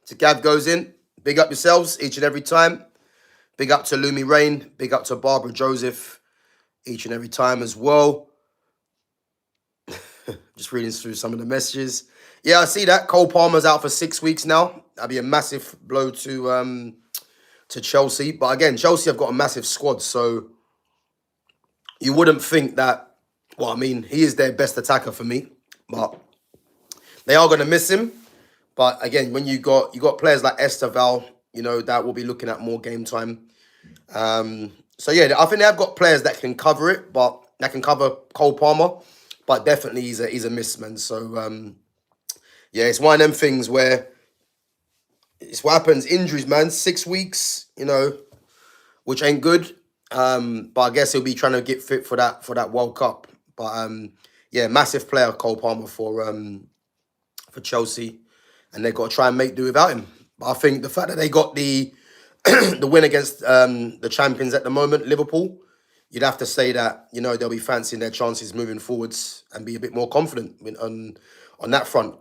to Gav Goes In. Big up yourselves each and every time. Big up to Lumi Rain. Big up to Barbara Joseph each and every time as well. Just reading through some of the messages. Yeah, I see that. Cole Palmer's out for 6 weeks now. That'd be a massive blow to Chelsea. But again, Chelsea have got a massive squad, so you wouldn't think that. Well, I mean, he is their best attacker for me, but they are going to miss him. But again, when you got players like Esteval, that will be looking at more game time. So yeah, I think they have got players that can cover it, but that can cover Cole Palmer. But definitely he's a miss, man. So yeah, it's one of them things where it's what happens. Injuries, man. 6 weeks, which ain't good. But I guess he'll be trying to get fit for that World Cup. But yeah, massive player Cole Palmer for Chelsea, and they've got to try and make do without him. But I think the fact that they got the the win against the champions at the moment, Liverpool, you'd have to say that they'll be fancying their chances moving forwards and be a bit more confident on that front.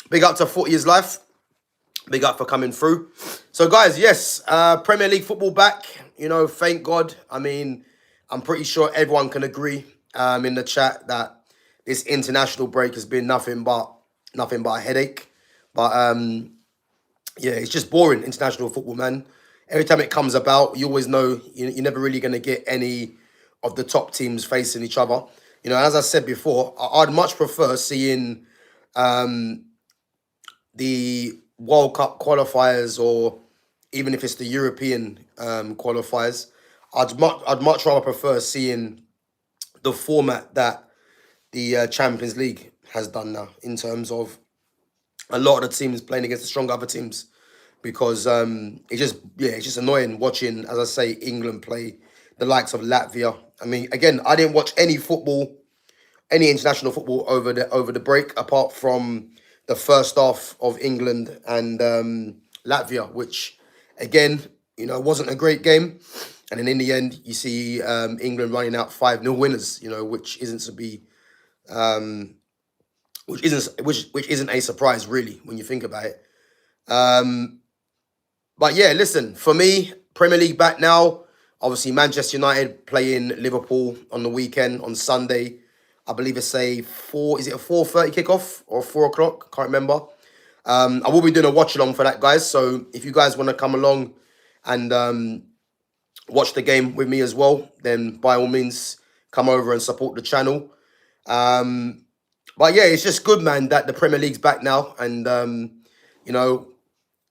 Big up to 40 Years Life. Big up for coming through. So, guys, yes, Premier League football back. Thank God. I mean, I'm pretty sure everyone can agree in the chat that this international break has been nothing but a headache. But yeah, it's just boring, international football, man. Every time it comes about, you always know you're never really going to get any of the top teams facing each other. As I said before, I'd much prefer seeing the World Cup qualifiers, or even if it's the European qualifiers. I'd much rather prefer seeing the format that the Champions League has done now, in terms of a lot of the teams playing against the strong other teams, because it's just annoying watching, as I say, England play the likes of Latvia. I mean, again, I didn't watch any international football over the break, apart from the first half of England and Latvia, which again, wasn't a great game. And then in the end, you see England running out 5-0 winners, which isn't to be which isn't a surprise, really, when you think about it. But yeah, listen, for me, Premier League back now. Obviously, Manchester United playing Liverpool on the weekend on Sunday. I believe it's a 4:30 kickoff or 4 o'clock? Can't remember. I will be doing a watch along for that, guys. So if you guys want to come along and watch the game with me as well, then by all means, come over and support the channel. But yeah, it's just good, man, that the Premier League's back now. And,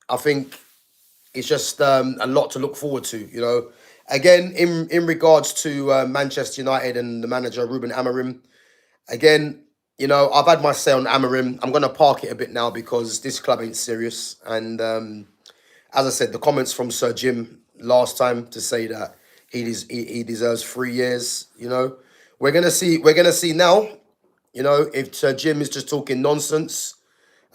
I think it's just a lot to look forward to, Again, in regards to Manchester United and the manager, Ruben Amorim, again, I've had my say on Amorim. I'm going to park it a bit now because this club ain't serious. And as I said, the comments from Sir Jim last time to say that he deserves 3 years, we're going to see now, if Sir Jim is just talking nonsense,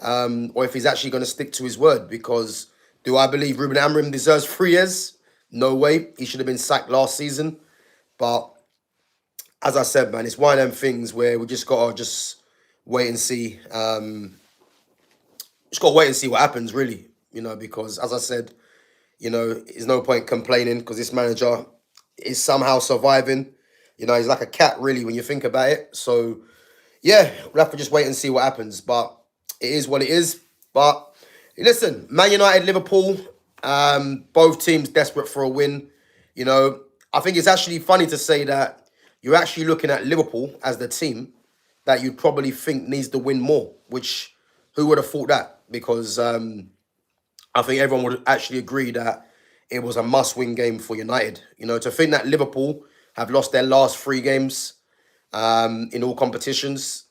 or if he's actually going to stick to his word. Because do I believe Ruben Amorim deserves 3 years? No way. He should have been sacked last season. But as I said, man, it's one of them things where we just got to wait and see. Just got to wait and see what happens, really. Because as I said, there's no point complaining, because this manager is somehow surviving. He's like a cat, really, when you think about it. So, yeah, we'll have to just wait and see what happens. But it is what it is. But listen, Man United, Liverpool, both teams desperate for a win. I think it's actually funny to say that you're actually looking at Liverpool as the team that you'd probably think needs to win more, which who would have thought that? Because I think everyone would actually agree that it was a must-win game for United. To think that Liverpool have lost their last 3 games in all competitions,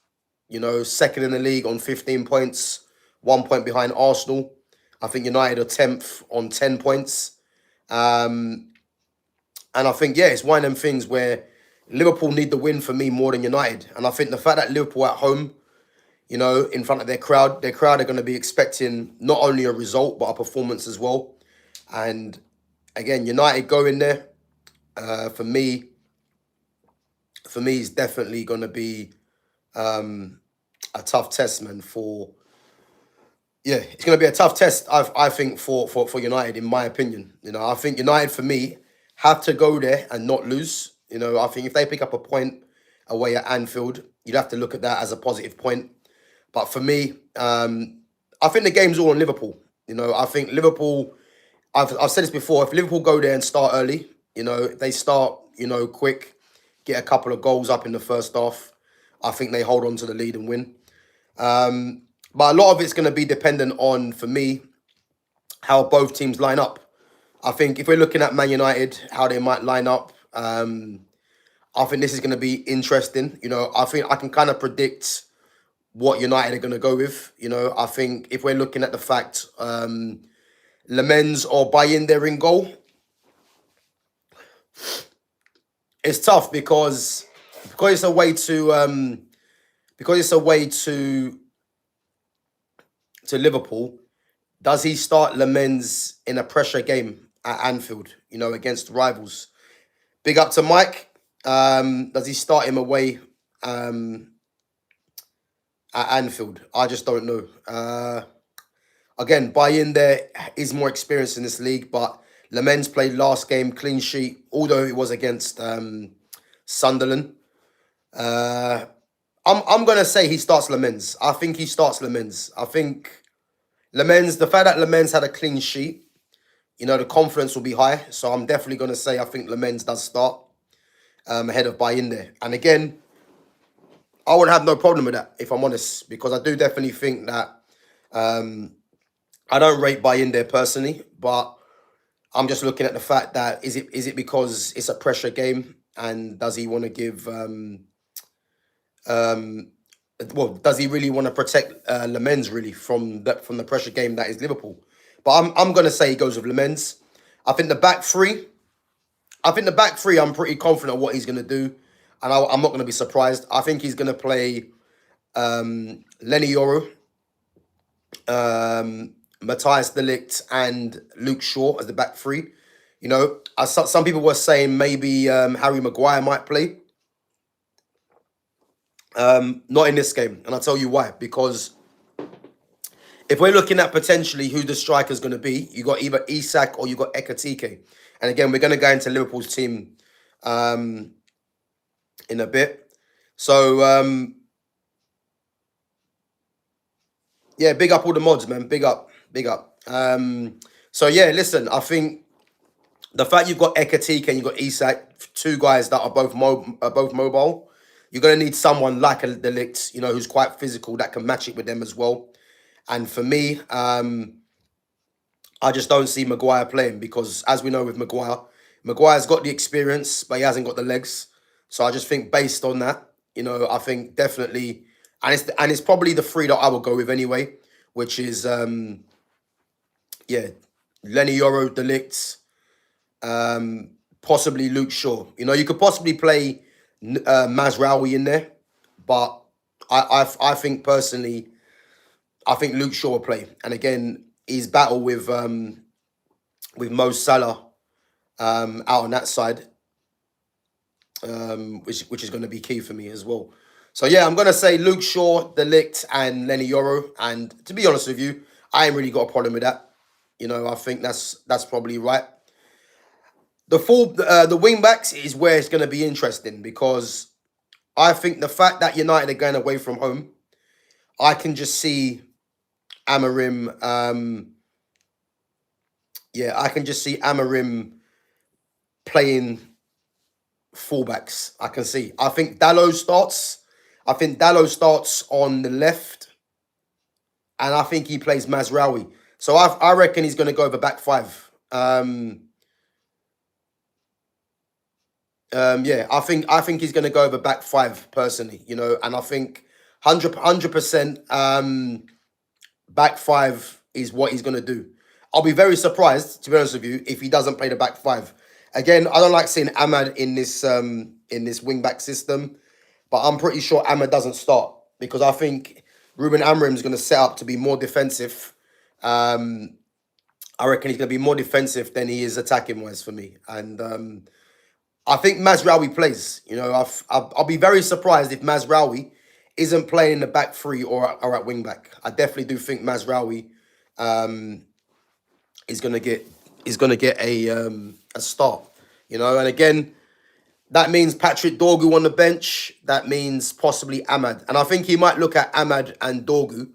second in the league on 15 points, 1 point behind Arsenal. I think United are 10th on 10 points. And I think, yeah, it's one of them things where Liverpool need the win for me more than United. And I think the fact that Liverpool at home, in front of their crowd are going to be expecting not only a result, but a performance as well. And again, United going there, for me, is definitely going to be a tough test, man, for Yeah, it's going to be a tough test. I think for United, in my opinion. I think United for me have to go there and not lose. I think if they pick up a point away at Anfield, you'd have to look at that as a positive point. But for me, I think the game's all on Liverpool. I think Liverpool. I've said this before. If Liverpool go there and start early, if they start quick, get a couple of goals up in the first half, I think they hold on to the lead and win. But a lot of it's going to be dependent on, for me, how both teams line up. I think if we're looking at Man United, how they might line up, I think this is going to be interesting. I think I can kind of predict what United are going to go with. I think if we're looking at the fact Lemens or Bayindir in goal, it's tough because it's a way to Liverpool. Does he start Lemens in a pressure game at Anfield, against rivals? Big up to Mike. Does he start him away at Anfield? I just don't know. Again, Bayindir is more experienced in this league, but Lemens played last game, clean sheet, although it was against Sunderland. I'm gonna say he starts Lemens. I think he starts Lemens. I think Lemens, the fact that Lemens had a clean sheet, the confidence will be high. So I'm definitely gonna say I think Lemens does start ahead of Bayindir. And again, I would have no problem with that if I'm honest, because I do definitely think that I don't rate Bayindir personally, but I'm just looking at the fact that is it because it's a pressure game, and does he want to give does he really want to protect Lemens really from the pressure game that is Liverpool? But I'm gonna say he goes with Lemens. I think the back three. I'm pretty confident of what he's gonna do, and I'm not gonna be surprised. I think he's gonna play Lenny Yoro, Matthias de Ligt, and Luke Shaw as the back three. Some people were saying maybe Harry Maguire might play. Not in this game, and I'll tell you why. Because if we're looking at potentially who the striker's going to be, you got either Isak or you got Ekatike. And again, we're going to go into Liverpool's team in a bit. So, yeah, big up all the mods, man. Big up, big up. So, yeah, listen, I think the fact you've got Ekatike and you've got Isak, two guys that are both mobile, you're going to need someone like a De Ligt, who's quite physical, that can match it with them as well. And for me, I just don't see Maguire playing because, as we know with Maguire's got the experience, but he hasn't got the legs. So I just think based on that, I think definitely, and it's probably the three that I will go with anyway, which is, Lenny Yoro, De Ligt, possibly Luke Shaw. You could possibly play Mazraoui in there, but I think personally, I think Luke Shaw will play. And again, his battle with Mo Salah out on that side, which is going to be key for me as well. So yeah, I'm going to say Luke Shaw, De Ligt, and Lenny Yoro. And to be honest with you, I ain't really got a problem with that. I think that's probably right. The wing backs is where it's going to be interesting, because I think the fact that United are going away from home, I can just see Amorim. I can just see Amorim playing fullbacks. I can see. I think Dalot starts. I think Dalot starts on the left, and I think he plays Mazraoui. So I reckon he's going to go over back five. I think he's going to go over back five personally, and I think 100% back five is what he's going to do. I'll be very surprised, to be honest with you, if he doesn't play the back five. Again, I don't like seeing Ahmad in this wing back system, but I'm pretty sure Ahmad doesn't start, because I think Ruben Amorim is going to set up to be more defensive. I reckon he's going to be more defensive than he is attacking wise for me, and I think Mazraoui plays. I'll be very surprised if Mazraoui isn't playing in the back three or at wing back. I definitely do think Mazraoui is gonna get a start. And again, that means Patrick Dorgu on the bench. That means possibly Ahmad, and I think he might look at Ahmad and Dorgu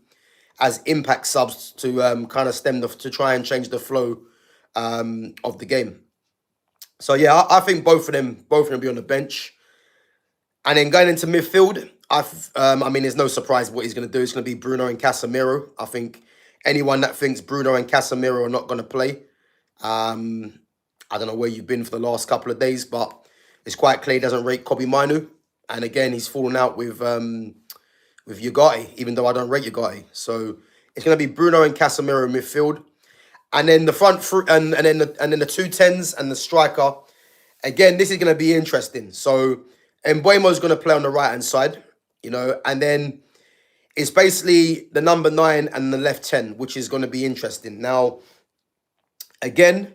as impact subs to kind of to try and change the flow of the game. So yeah, I think both of them be on the bench. And then going into midfield, I mean, there's no surprise what he's going to do. It's going to be Bruno and Casemiro. I think anyone that thinks Bruno and Casemiro are not going to play, I don't know where you've been for the last couple of days, but it's quite clear he doesn't rate Kobe Minu. And again, he's fallen out with Ugarte, even though I don't rate Ugarte. So it's going to be Bruno and Casemiro in midfield. And then the front and then the 2 10s and the striker. Again, this is going to be interesting. So Mbeumo's going to play on the right-hand side, and then it's basically the number 9 and the left 10, which is going to be interesting. Now, again,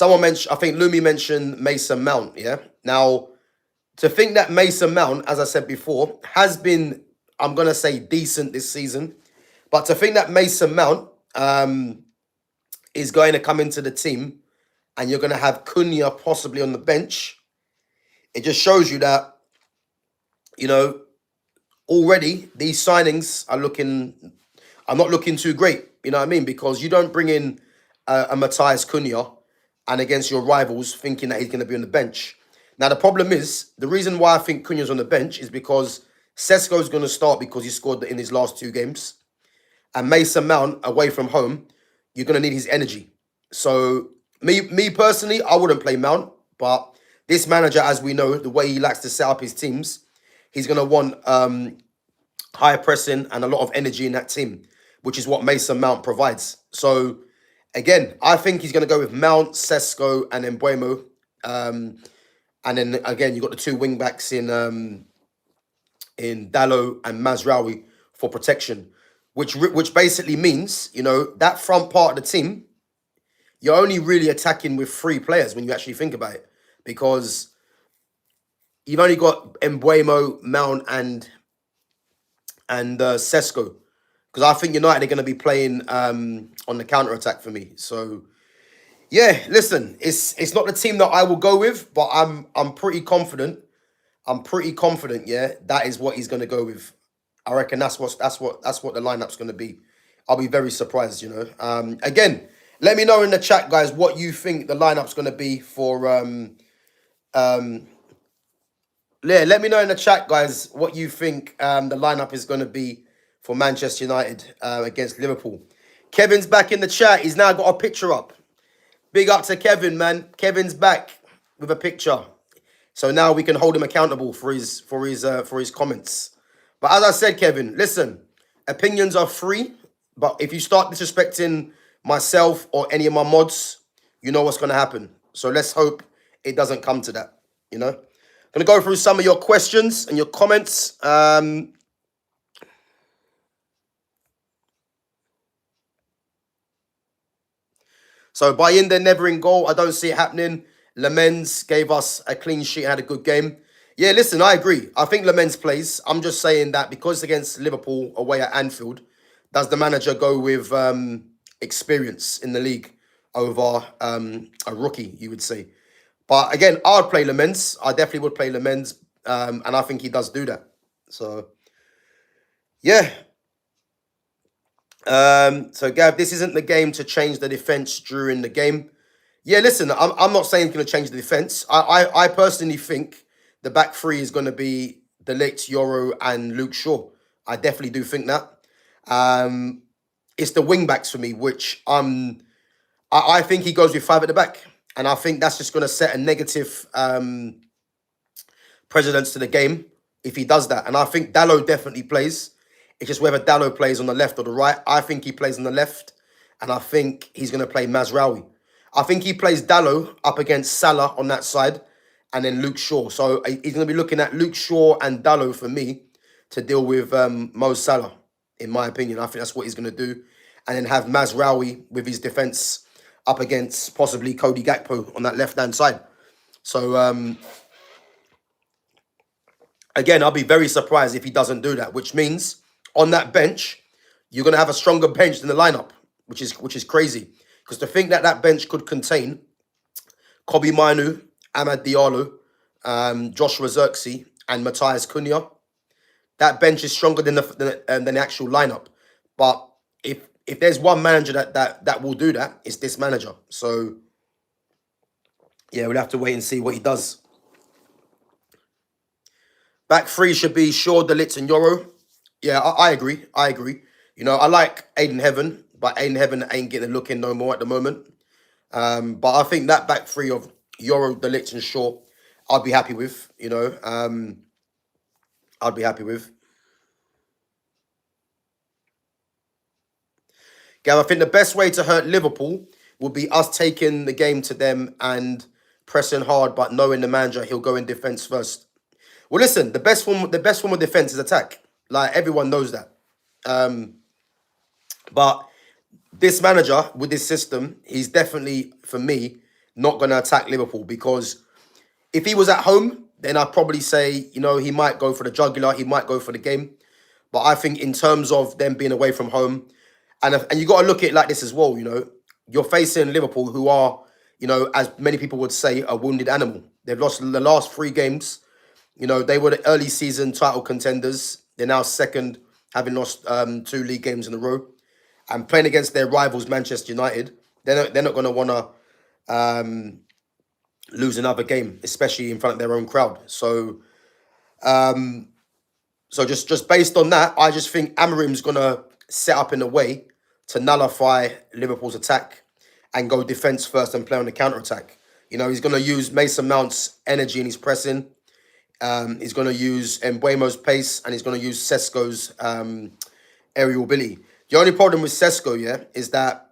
I think Lumi mentioned Mason Mount, yeah? Now, to think that Mason Mount, as I said before, has been, I'm going to say, decent this season, but to think that Mason Mount is going to come into the team and you're going to have Cunha possibly on the bench, it just shows you that, already these signings are not looking too great, you know what I mean? Because you don't bring in a Matthias Cunha and against your rivals thinking that he's going to be on the bench. Now, the problem is, the reason why I think Cunha's on the bench is because Sesko's going to start because he scored in his last 2 games. And Mason Mount, away from home, you're going to need his energy. So, me personally, I wouldn't play Mount, but this manager, as we know, the way he likes to set up his teams, he's going to want high pressing and a lot of energy in that team, which is what Mason Mount provides. So, again, I think he's going to go with Mount, Sesko, and Mbeumo. And then, again, you've got the 2 wing-backs in Dalot and Mazraoui for protection, which basically means, that front part of the team, you're only really attacking with 3 players when you actually think about it. Because you've only got Mbeumo, Mount, and Sesko. Because I think United are going to be playing on the counter-attack for me. So, yeah, listen, it's not the team that I will go with, but I'm pretty confident. Yeah, that is what he's going to go with. I reckon that's what the lineup's going to be. I'll be very surprised, Again, let me know in the chat, guys, what you think the lineup's going to be for let me know in the chat, guys, what you think the lineup is going to be for Manchester United against Liverpool. Kevin's back in the chat. He's now got a picture up. Big up to Kevin, man. Kevin's back with a picture. So now we can hold him accountable for his comments. But as I said, Kevin, listen, opinions are free. But if you start disrespecting myself or any of my mods, you know what's going to happen. So let's hope it doesn't come to that, I'm going to go through some of your questions and your comments. So Bayinda never in goal. I don't see it happening. Lamens gave us a clean sheet, had a good game. Yeah, listen, I agree. I think Lamens plays. I'm just saying that because against Liverpool away at Anfield, does the manager go with experience in the league over a rookie, you would say? But again, I would play Lamens. I definitely would play Lamens. And I think he does do that. So, yeah. So, Gav, this isn't the game to change the defence during the game. Yeah, listen, I'm not saying it's going to change the defence. I personally think the back 3 is going to be De Ligt, Yoro, and Luke Shaw. I definitely do think that. It's the wing-backs for me, which I think he goes with 5 at the back. And I think that's just going to set a negative precedence to the game if he does that. And I think Dalot definitely plays. It's just whether Dalot plays on the left or the right. I think he plays on the left. And I think he's going to play Mazraoui. I think he plays Dalot up against Salah on that side. And then Luke Shaw. So he's going to be looking at Luke Shaw and Dalot for me to deal with Mo Salah, in my opinion. I think that's what he's going to do. And then have Mazraoui with his defence up against possibly Cody Gakpo on that left-hand side. So, Again, I'll be very surprised if he doesn't do that, which means on that bench, you're going to have a stronger bench than the lineup, which is crazy. Because to think that that bench could contain Kobe Mainu, Amad Diallo, Joshua Zirkzee, and Matthias Cunha, that bench is stronger than the actual lineup. But if there's one manager that will do that, it's this manager. So yeah, we'll have to wait and see what he does. Back three should be Shaw, Delitz, and Yoro. Yeah, I agree. I agree. You know, I like Aiden Heaven, but Aiden Heaven ain't getting a look in no more at the moment. But I think that back three of Yoro, Delitz, and Shaw, I'd be happy with. You know, I'd be happy with. Gav, I think the best way to hurt Liverpool would be us taking the game to them and pressing hard, but knowing the manager, he'll go in defence first. Well, listen, the best form of defence is attack. Like, everyone knows that. But this manager with this system, he's definitely, for me, not going to attack Liverpool, because if he was at home, then I'd probably say, you know, he might go for the jugular, he might go for the game. But I think in terms of them being away from home, and you got to look at it like this as well, you know, you're facing Liverpool, who are, you know, as many people would say, a wounded animal. They've lost the last 3 games. You know, they were the early season title contenders. They're now second, having lost 2 league games in a row. And playing against their rivals, Manchester United, they're not going to want to lose another game, especially in front of their own crowd. So, just based on that, I just think Amorim's going to set up in a way to nullify Liverpool's attack and go defence first and play on the counter-attack. You know, he's going to use Mason Mount's energy in his pressing. He's going to use Mbeumo's pace, and he's going to use Sesko's aerial ability. The only problem with Sesko, yeah, is that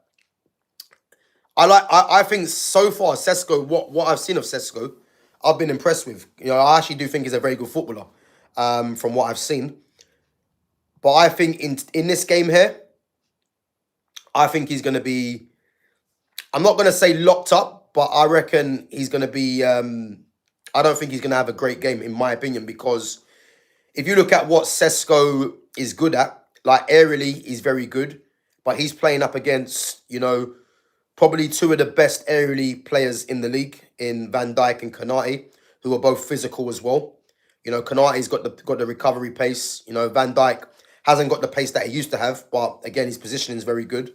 I think so far Sesko, what I've seen of Sesko, I've been impressed with. You know, I actually do think he's a very good footballer, from what I've seen. But I think in this game here, I think he's going to be, I'm not going to say locked up, but I reckon he's going to be, I don't think he's going to have a great game, in my opinion, because if you look at what Sesko is good at, like aerially, he's very good, but he's playing up against, you know, probably 2 of the best aerially players in the league, in Van Dijk and Konate, who are both physical as well. You know, Konate's got the recovery pace. You know, Van Dijk hasn't got the pace that he used to have, but again, his positioning is very good.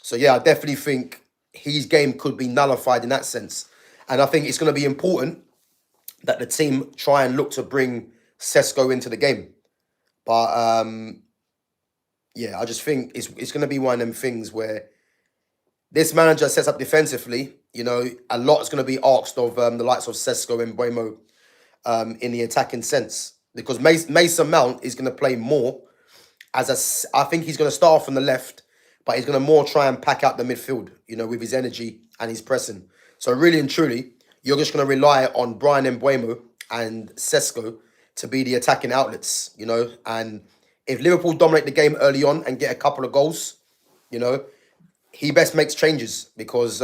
So yeah, I definitely think his game could be nullified in that sense. And I think it's going to be important that the team try and look to bring Sesko into the game. But yeah, I just think it's going to be one of them things where this manager sets up defensively. You know, a lot is going to be asked of the likes of Sesko and Mbeumo in the attacking sense, because Mason Mount is going to play more as I think he's going to start off on the left, but he's going to more try and pack out the midfield, you know, with his energy and his pressing. So really and truly, you're just going to rely on Brian Mbeumo and Sesko to be the attacking outlets, you know. And if Liverpool dominate the game early on and get a couple of goals, you know, he best makes changes, because,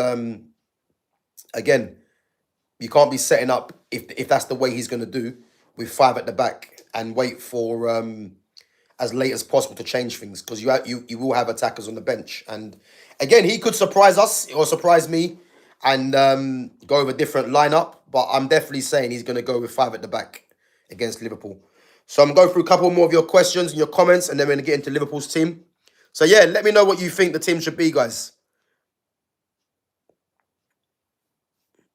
again, you can't be setting up, if that's the way he's going to do, with 5 at the back and wait for as late as possible to change things, because you will have attackers on the bench. And again, he could surprise us or surprise me and go with a different lineup, but I'm definitely saying he's going to go with 5 at the back against Liverpool. So I'm going through a couple more of your questions and your comments, and then we're going to get into Liverpool's team. So yeah, let me know what you think the team should be, guys.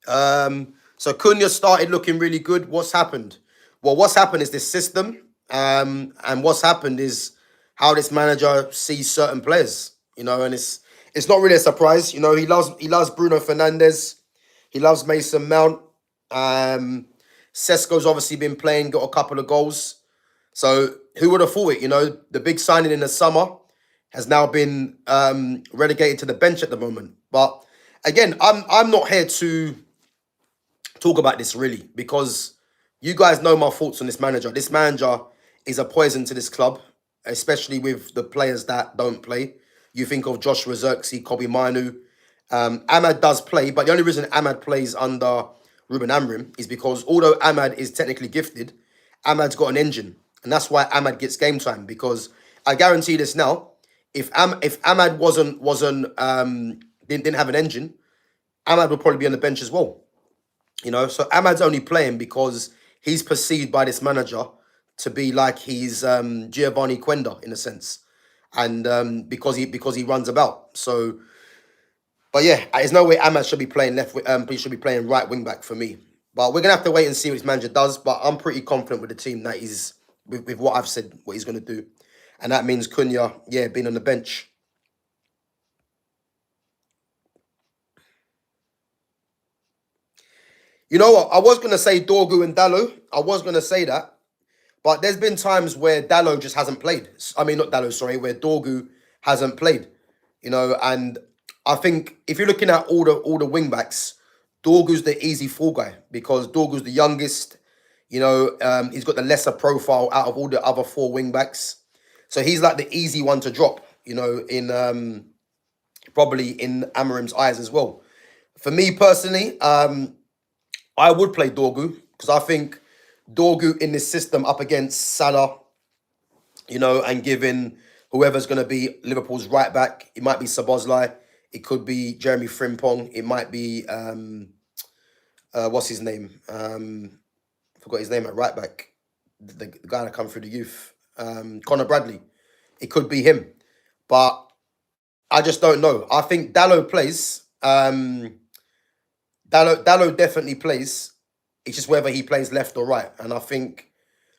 So Cunha started looking really good. What's happened? Well, what's happened is this system. And what's happened is how this manager sees certain players, you know, and it's not really a surprise. You know, he loves Bruno Fernandes. He loves Mason Mount. Sesko's obviously been playing, got a couple of goals. So who would have thought it? You know, the big signing in the summer has now been relegated to the bench at the moment. But again, I'm not here to talk about this really, because you guys know my thoughts on this manager. This manager is a poison to this club, especially with the players that don't play. You think of Joshua Zirkzee, Kobe Mainu. Ahmad does play, but the only reason Ahmad plays under Ruben Amorim is because although Ahmad is technically gifted, Ahmad's got an engine, and that's why Ahmad gets game time. Because I guarantee this now, if Ahmad didn't have an engine, Ahmad would probably be on the bench as well. You know, so Ahmad's only playing because he's perceived by this manager to be like he's Giovanni Quenda in a sense, and because he runs about. So, but yeah, there's no way Ahmad should be playing he should be playing right wing back for me. But we're gonna have to wait and see what his manager does. But I'm pretty confident with the team that he's with what I've said, what he's gonna do, and that means Cunha, yeah, being on the bench. You know what? I was gonna say Dorgu and Dallo. I was gonna say that, but there's been times where Dallo just hasn't played. I mean, not Dallo, sorry, where Dorgu hasn't played. You know, and I think if you're looking at all the wing backs, Dorgu's the easy fall guy because Dorgu's the youngest. You know, he's got the lesser profile out of all the other four wing backs, so he's like the easy one to drop. You know, in probably in Amorim's eyes as well. For me personally, I would play Dorgu because I think Dorgu in this system up against Salah, you know, and giving whoever's going to be Liverpool's right back, it might be Szoboszlai, it could be Jeremy Frimpong, it might be what's his name? Forgot his name at right back, the guy that come through the youth, Connor Bradley. It could be him, but I just don't know. I think Dallo plays. Dallo definitely plays. It's just whether he plays left or right. And I think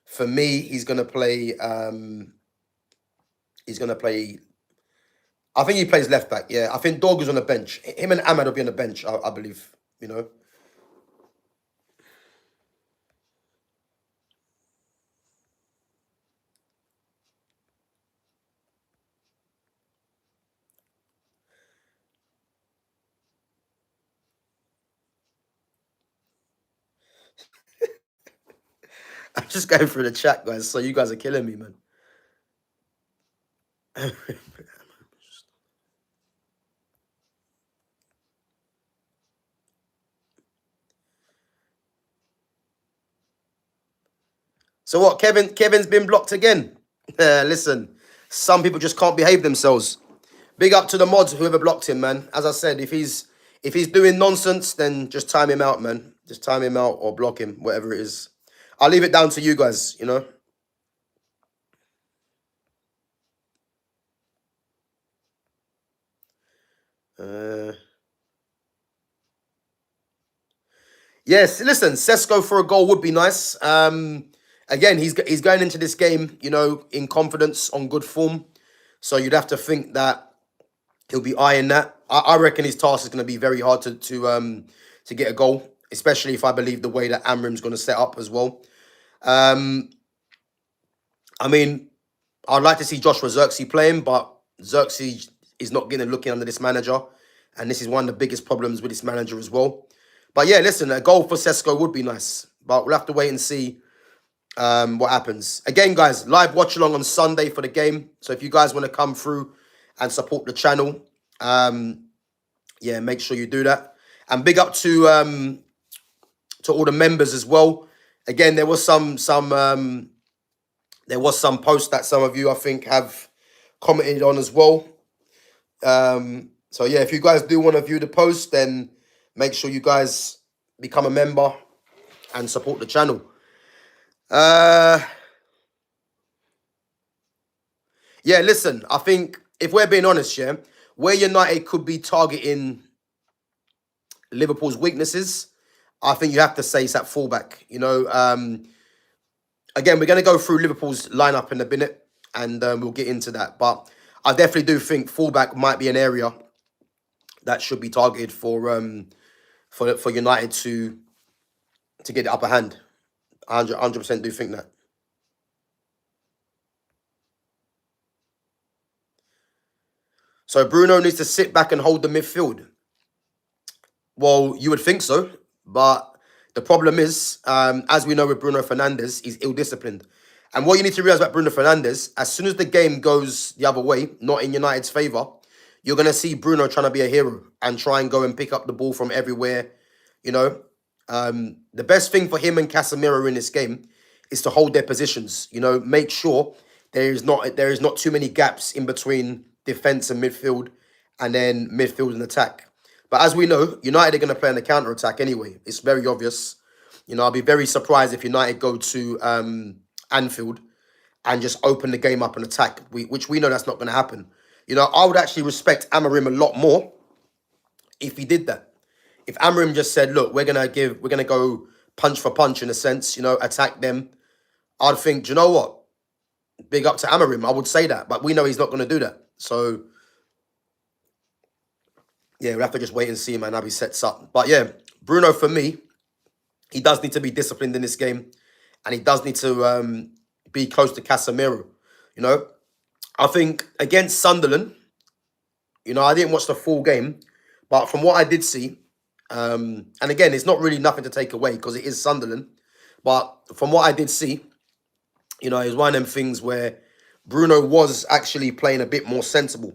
for me, he's gonna play. He's gonna play. I think he plays left back. Yeah, I think Dorgu's on the bench. Him and Ahmad will be on the bench. I believe. You know. I'm just going through the chat, guys. So you guys are killing me, man. So what? Kevin's been blocked again. Listen, some people just can't behave themselves. Big up to the mods, whoever blocked him, man. As I said, if he's doing nonsense, then just time him out, man. Just time him out or block him, whatever it is. I'll leave it down to you guys, you know. Yes, listen, Sesko for a goal would be nice. Again, he's going into this game, you know, in confidence, on good form. So you'd have to think that he'll be eyeing that. I reckon his task is going to be very hard to get a goal, especially if I believe the way that Amrim's going to set up as well. I mean, I'd like to see Joshua Zirkzee playing, but Zirkzee is not getting a look in under this manager. And this is one of the biggest problems with this manager as well. But yeah, listen, a goal for Sesko would be nice. But we'll have to wait and see what happens. Again, guys, live watch along on Sunday for the game. So if you guys want to come through and support the channel, yeah, make sure you do that. And big up to all the members as well. Again, there was some post that some of you, I think, have commented on as well. So yeah, if you guys do want to view the post, then make sure you guys become a member and support the channel. Yeah, listen, I think if we're being honest, yeah, where United could be targeting Liverpool's weaknesses, I think you have to say it's at fullback. You know, again, we're going to go through Liverpool's lineup in a minute, and we'll get into that. But I definitely do think fullback might be an area that should be targeted for United to get the upper hand. 100% do think that. So Bruno needs to sit back and hold the midfield. Well, you would think so, but the problem is, as we know with Bruno Fernandes, he's ill-disciplined. And what you need to realize about Bruno Fernandes, as soon as the game goes the other way, not in United's favour, you're going to see Bruno trying to be a hero and try and go and pick up the ball from everywhere. You know, the best thing for him and Casemiro in this game is to hold their positions. You know, make sure there is not too many gaps in between defense and midfield, and then midfield and attack. But as we know, United are going to play on the counter attack anyway. It's very obvious. You know, I'll be very surprised if United go to Anfield and just open the game up and attack, which we know that's not going to happen. You know, I would actually respect Amorim a lot more if he did that. If Amorim just said, look, we're gonna go punch for punch in a sense, you know, attack them, I'd think, do you know what? Big up to Amorim. I would say that, but we know he's not going to do that. So, yeah, we'll have to just wait and see, man, how he sets up. But yeah, Bruno, for me, he does need to be disciplined in this game, and he does need to be close to Casemiro. You know, I think against Sunderland, you know, I didn't watch the full game, but from what I did see, and again, it's not really nothing to take away because it is Sunderland, but from what I did see, you know, it was one of them things where Bruno was actually playing a bit more sensible,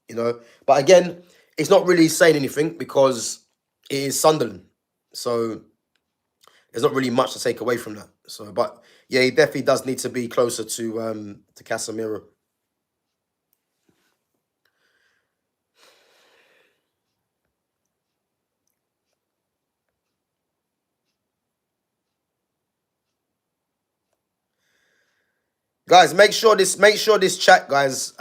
you know. But again, it's not really saying anything because it is Sunderland. So there's not really much to take away from that. So, but yeah, he definitely does need to be closer to Casemiro. Guys, make sure this chat, guys,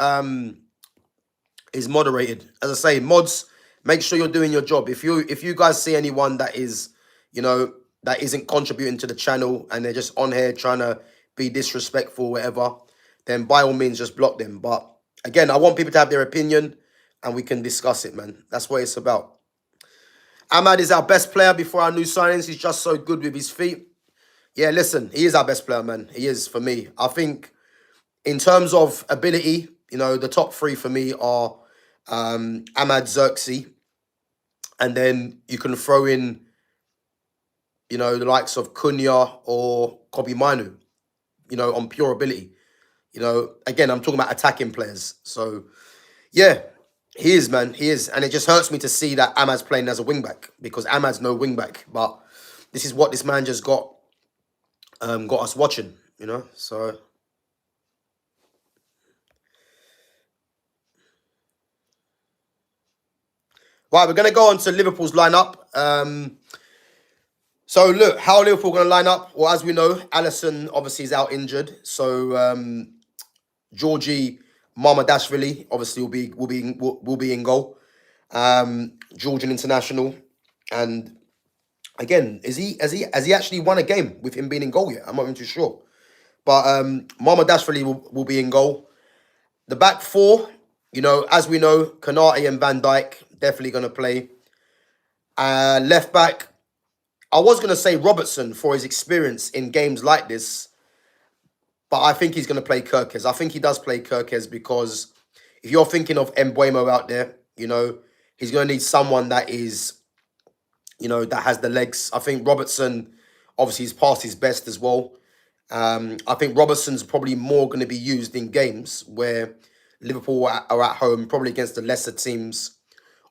is moderated. As I say, mods, make sure you're doing your job. If you guys see anyone that is, you know, that isn't contributing to the channel and they're just on here trying to be disrespectful or whatever, then by all means just block them. But again, I want people to have their opinion and we can discuss it, man. That's what it's about. Ahmad is our best player before our new signings. He's just so good with his feet. Yeah, listen, he is our best player, man. He is for me. I think in terms of ability, you know, the top three for me are Ahmad, Xerxes, and then you can throw in, you know, the likes of Cunha or Kobe Manu, you know, on pure ability. You know, again, I'm talking about attacking players. So, yeah, he is, man. He is. And it just hurts me to see that Ahmad's playing as a wing-back because Ahmad's no wing-back. But this is what this man just got us watching, you know. So, right, we're going to go on to Liverpool's lineup. So, look, how are Liverpool going to line up? Well, as we know, Alisson obviously is out injured. So, Georgie Mamadashvili obviously will be in goal. Georgian international, and again, has he actually won a game with him being in goal yet? I'm not even too sure. But Mamadashvili will be in goal. The back four, you know, as we know, Konate and Van Dijk definitely going to play. Left back, I was going to say Robertson for his experience in games like this, but I think he's going to play Kirkes. I think he does play Kirkes because if you're thinking of Mbuemo out there, you know, he's going to need someone that is, you know, that has the legs. I think Robertson, obviously, is past his best as well. I think Robertson's probably more going to be used in games where Liverpool are at home, probably against the lesser teams.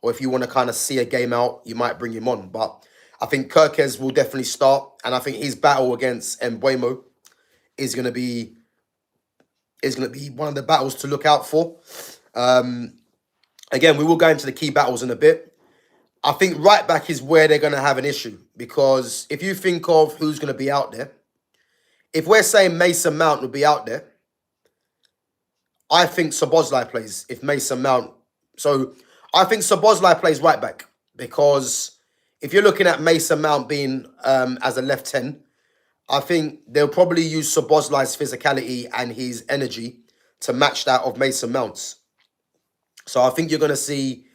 Or if you want to kind of see a game out, you might bring him on. But I think Kirkes will definitely start. And I think his battle against Mbuemo is going to be one of the battles to look out for. Again, we will go into the key battles in a bit. I think right back is where they're going to have an issue. Because if you think of who's going to be out there, if we're saying Mason Mount will be out there, I think Szoboszlai plays if Mason Mount. So I think Szoboszlai plays right back because if you're looking at Mason Mount being as a left 10, I think they'll probably use Szoboszlai's physicality and his energy to match that of Mason Mount's. So I think you're going to see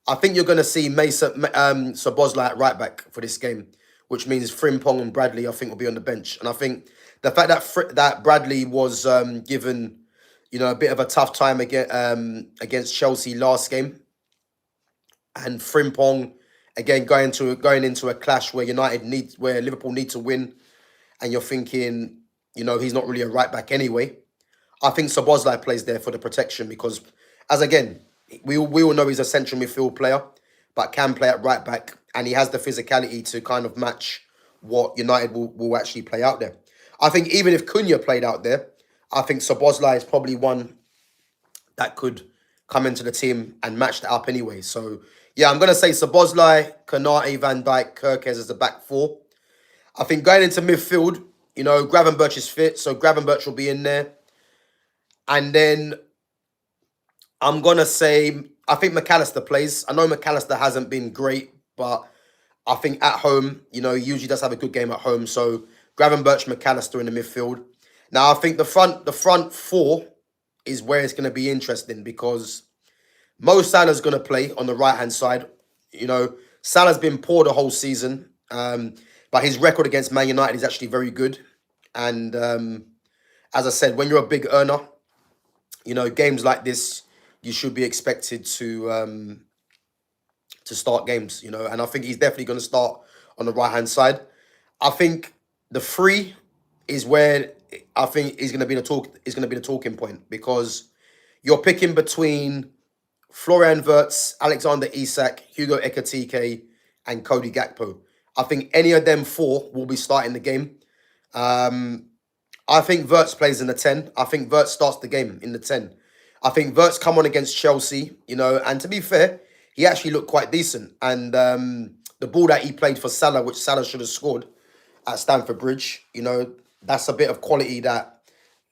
Mason Szoboszlai at right back for this game, which means Frimpong and Bradley I think will be on the bench. And I think the fact that Bradley was given, you know, a bit of a tough time against Chelsea last game, and Frimpong again going into a clash where Liverpool need to win, and you're thinking, you know, he's not really a right back anyway. I think Szoboszlai plays there for the protection because, as again, we all know he's a central midfield player, but can play at right back, and he has the physicality to kind of match what United will actually play out there. I think even if Cunha played out there, I think Szoboszlai is probably one that could come into the team and match that up anyway. So yeah, I'm gonna say Szoboszlai, Konate, Van Dijk, Kirkes as the back four. I think going into midfield, you know, Gravenberch is fit, so Gravenberch will be in there. And then I'm gonna say I think McAllister plays. I know McAllister hasn't been great, but I think at home, you know, he usually does have a good game at home. So Gravenberch, McAllister in the midfield. Now I think the front four is where it's gonna be interesting because Mo Salah's gonna play on the right hand side. You know, Salah's been poor the whole season, but his record against Man United is actually very good. And as I said, when you're a big earner, you know, games like this, you should be expected to start games, you know, and I think he's definitely going to start on the right hand side. I think the three is where I think is going to be the talking point because you're picking between Florian Wirtz, Alexander Isak, Hugo Ekitike, and Cody Gakpo. I think any of them four will be starting the game. I think Wirtz plays in the 10. I think Wirtz starts the game in the 10. I think Wirtz come on against Chelsea, you know, and to be fair, he actually looked quite decent. And the ball that he played for Salah, which Salah should have scored at Stamford Bridge, you know, that's a bit of quality that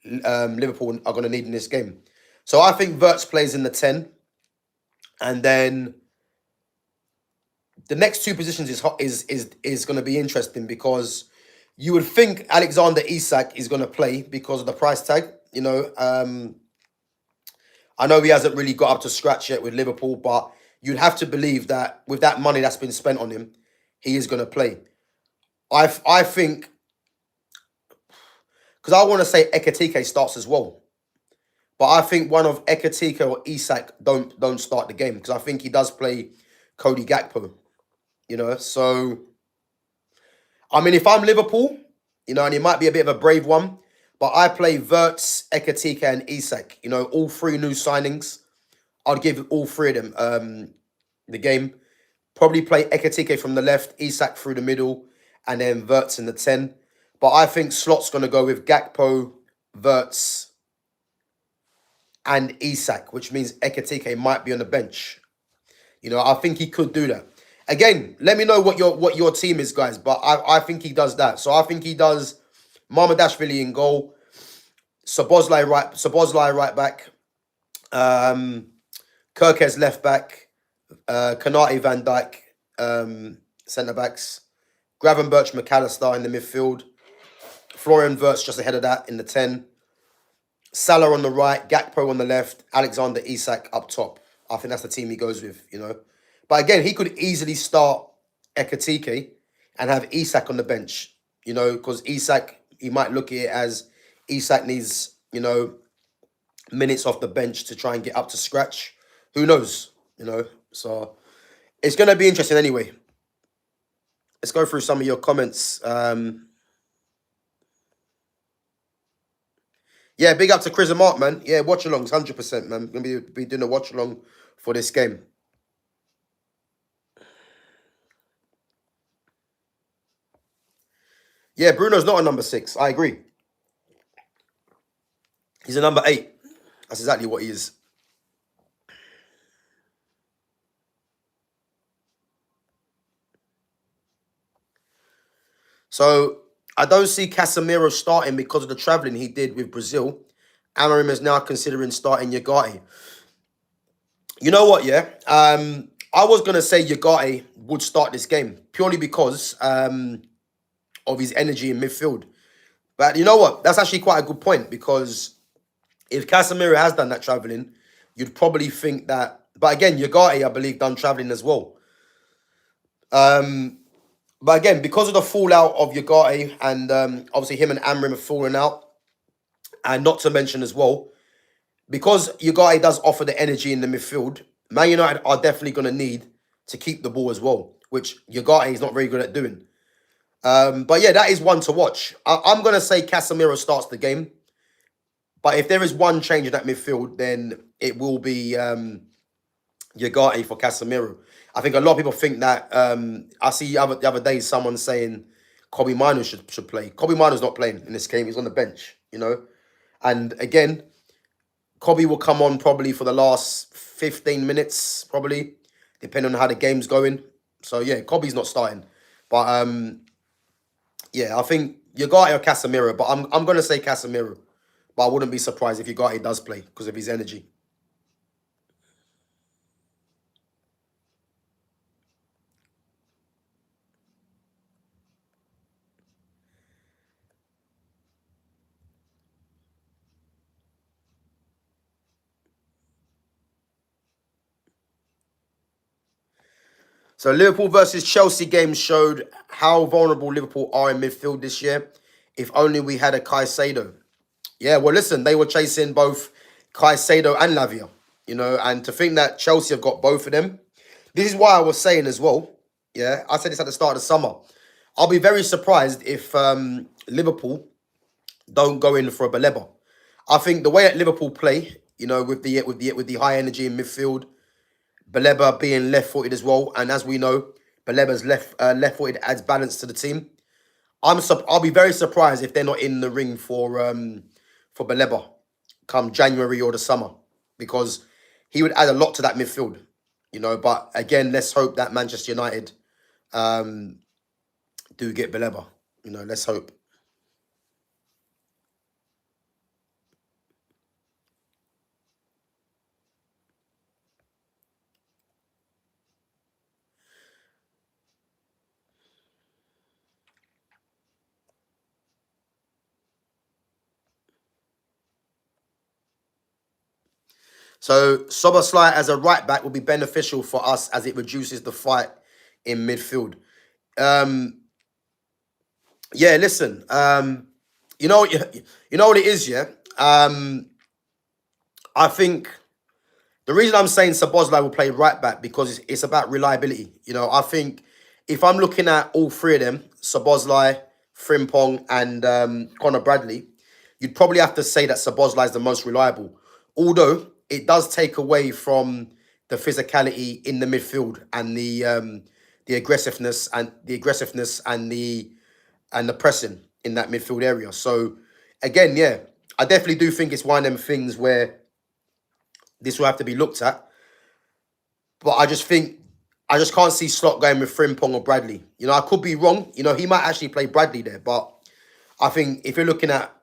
Liverpool are going to need in this game. So I think Wirtz plays in the 10. And then the next two positions is going to be interesting because you would think Alexander Isak is going to play because of the price tag. You know, I know he hasn't really got up to scratch yet with Liverpool, but you'd have to believe that with that money that's been spent on him, he is going to play. I think, because I want to say Ekitike starts as well. But I think one of Ekitike or Isak don't start the game because I think he does play Cody Gakpo, you know. So, I mean, if I'm Liverpool, you know, and it might be a bit of a brave one, but I play Wirtz, Ekitike, and Isak, you know, all three new signings. I'd give all three of them the game. Probably play Ekitike from the left, Isak through the middle, and then Wirtz in the 10. But I think Slot's going to go with Gakpo, Wirtz, and Isak, which means Ekitike might be on the bench. You know, I think he could do that. Again, let me know what your team is, guys. But I think he does that. So I think he does Mamadashvili in goal, Szoboszlai right back, Kirkes left back, Konate Van Dijk centre backs, Gravenberch McAllister in the midfield, Florian Wirtz just ahead of that in the 10. Salah on the right, Gakpo on the left, Alexander Isak up top. I think that's the team he goes with, you know. But again, he could easily start Ekitike and have Isak on the bench, you know, because Isak, he might look at it as Isak needs, you know, minutes off the bench to try and get up to scratch. Who knows, you know. So it's going to be interesting anyway. Let's go through some of your comments. Yeah, big up to Chris and Mark, man. Yeah, watch alongs, 100%, man. Going to be doing a watch along for this game. Yeah, Bruno's not a number 6. I agree. He's a number 8. That's exactly what he is. So I don't see Casemiro starting because of the travelling he did with Brazil. Amorim is now considering starting Ugarte. You know what, yeah? I was going to say Ugarte would start this game purely because of his energy in midfield. But you know what? That's actually quite a good point because if Casemiro has done that travelling, you'd probably think that... But again, Ugarte, I believe, done travelling as well. But again, because of the fallout of Ugarte and obviously him and Amorim have fallen out, and not to mention as well, because Ugarte does offer the energy in the midfield, Man United are definitely going to need to keep the ball as well, which Ugarte is not very good at doing. But yeah, that is one to watch. I'm going to say Casemiro starts the game. But if there is one change in that midfield, then it will be Ugarte for Casemiro. I think a lot of people think that... I see the other day someone saying Kobe Mino should play. Kobe Mino's not playing in this game. He's on the bench, And again, Kobe will come on probably for the last 15 minutes, probably, depending on how the game's going. So, yeah, Kobe's not starting. But, yeah, I think Ugarte or Casemiro. But I'm going to say Casemiro. But I wouldn't be surprised if Ugarte does play because of his energy. So Liverpool versus Chelsea game showed how vulnerable Liverpool are in midfield this year. If only we had a Caicedo. Yeah, well, listen, they were chasing both Caicedo and Lavia, and to think that Chelsea have got both of them. This is why I was saying as well, yeah, I said this at the start of the summer. I'll be very surprised if Liverpool don't go in for a Baleba. I think the way that Liverpool play, with the high energy in midfield, Baleba being left-footed as well, and as we know, Baleba's left-footed adds balance to the team. I'll be very surprised if they're not in the ring for Baleba come January or the summer, because he would add a lot to that midfield, But again, let's hope that Manchester United do get Baleba. Let's hope. So Soboslai as a right back will be beneficial for us as it reduces the fight in midfield. Yeah, listen. You know what it is, yeah. I think the reason I'm saying Szoboszlai will play right back because it's about reliability. I think if I'm looking at all three of them, Szoboszlai, Frimpong, and Conor Bradley, you'd probably have to say that Szoboszlai is the most reliable. Although it does take away from the physicality in the midfield and the aggressiveness and the pressing in that midfield area. So again, yeah, I definitely do think it's one of them things where this will have to be looked at. But I just can't see Slot going with Frimpong or Bradley. I could be wrong. He might actually play Bradley there. But I think if you're looking at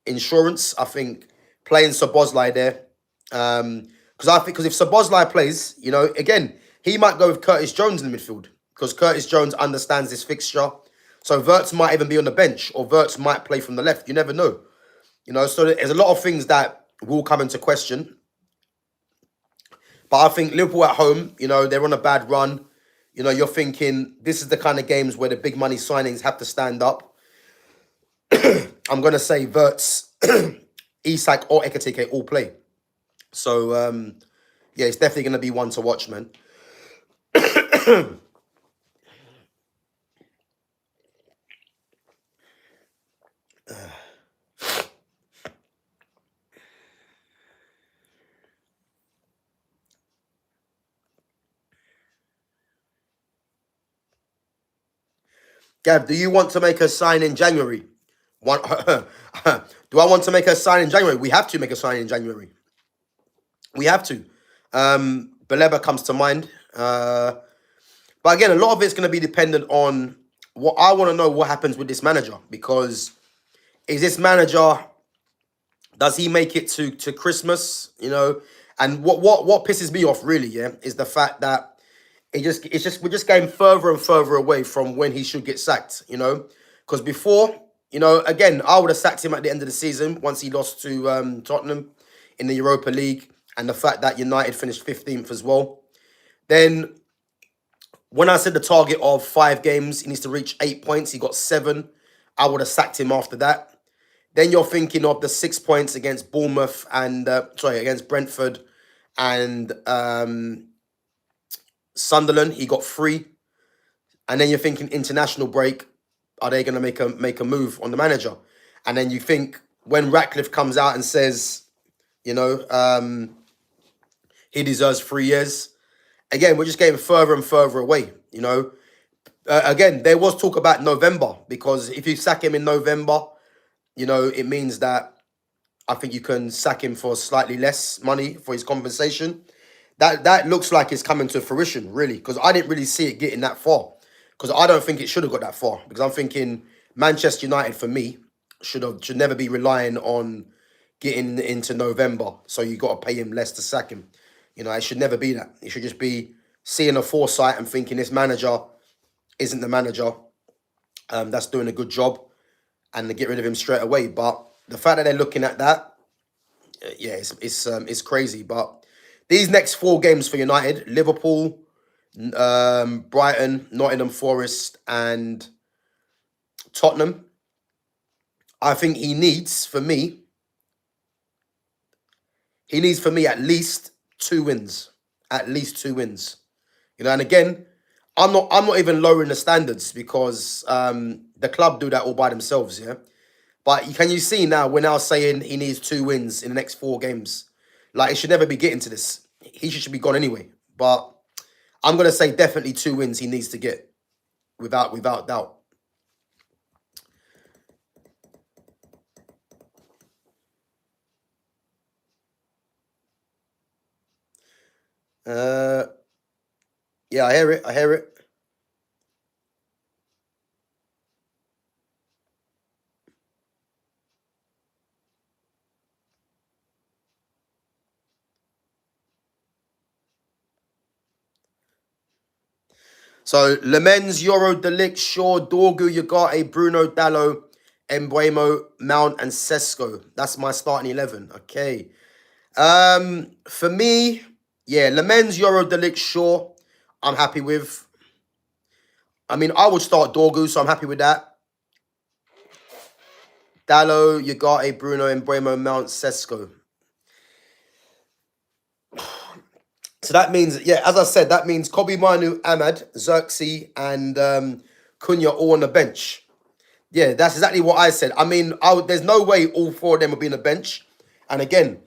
insurance, I think playing Szoboszlai there. Because if Szoboszlai plays, again, he might go with Curtis Jones in the midfield. Because Curtis Jones understands this fixture. So Wirtz might even be on the bench. Or Wirtz might play from the left. You never know. So there's a lot of things that will come into question. But I think Liverpool at home, they're on a bad run. You're thinking this is the kind of games where the big money signings have to stand up. I'm going to say Wirtz, Isak or Ekitike all play. So, yeah, it's definitely going to be one to watch, man. Gav, do you want to make a sign in January? Do I want to make a sign in January? We have to make a sign in January. We have to. Baleba comes to mind. But again, a lot of it's going to be dependent on what I want to know what happens with this manager. Because is this manager, does he make it to Christmas? And what pisses me off really, yeah, is the fact that we're just getting further and further away from when he should get sacked, Because before, again, I would have sacked him at the end of the season once he lost to Tottenham in the Europa League, and the fact that United finished 15th as well. Then when I said the target of 5 games, he needs to reach 8 points. He got 7. I would have sacked him after that. Then you're thinking of the 6 points against Bournemouth and against Brentford and Sunderland. He got 3, and then you're thinking international break. Are they going to make a move on the manager? And then you think when Ratcliffe comes out and says, he deserves 3 years. Again, we're just getting further and further away. Again, there was talk about November, because if you sack him in November, it means that I think you can sack him for slightly less money for his compensation. That looks like it's coming to fruition, really, because I didn't really see it getting that far. Because I don't think it should have got that far. Because I'm thinking Manchester United, for me, should never be relying on getting into November. So you got to pay him less to sack him. It should never be that. It should just be seeing a foresight and thinking this manager isn't the manager that's doing a good job, and to get rid of him straight away. But the fact that they're looking at that, yeah, it's crazy. But these next 4 games for United: Liverpool, Brighton, Nottingham Forest, and Tottenham. I think he needs for me at least 2 wins. At least 2 wins. And again, I'm not even lowering the standards, because the club do that all by themselves, yeah. But can you see now, we're now saying he needs 2 wins in the next 4 games. Like, it should never be getting to this. He should be gone anyway. But I'm gonna say definitely 2 wins he needs to get, without doubt. Yeah, I hear it. I hear it. So Lemens, Euro, Delict, Shaw, Dorgu, Ugarte, Bruno, Dallo, Embuemo, Mount, and Sesko. That's my starting 11. Okay. For me, yeah, Lemens, Euro, Delict, Shaw, I'm happy with. I mean, I would start Dorgu, so I'm happy with that. Dallo, Ugarte, Bruno, Embuemo, Mount, Sesko. So that means, yeah, as I said, that means Kobe Manu, Ahmad, Xerxes, and Cunha all on the bench. Yeah, that's exactly what I said. I mean, there's no way all 4 of them will be on the bench. And again,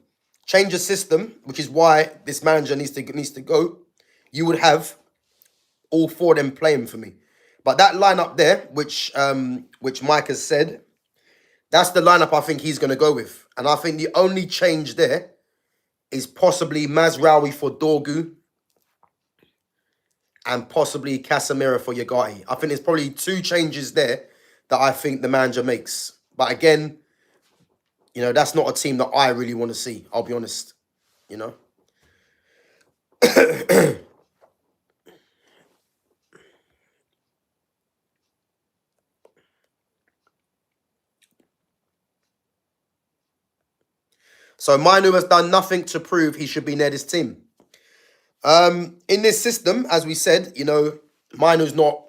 change the system, which is why this manager needs to go. You would have all 4 of them playing for me. But that lineup there, which Mike has said, that's the lineup I think he's going to go with. And I think the only change there is possibly Mazraoui for Dorgu and possibly Casemiro for Ugarte. I think there's probably 2 changes there that I think the manager makes. But again, that's not a team that I really want to see. I'll be honest, So Manu has done nothing to prove he should be near this team. In this system, as we said, Manu's not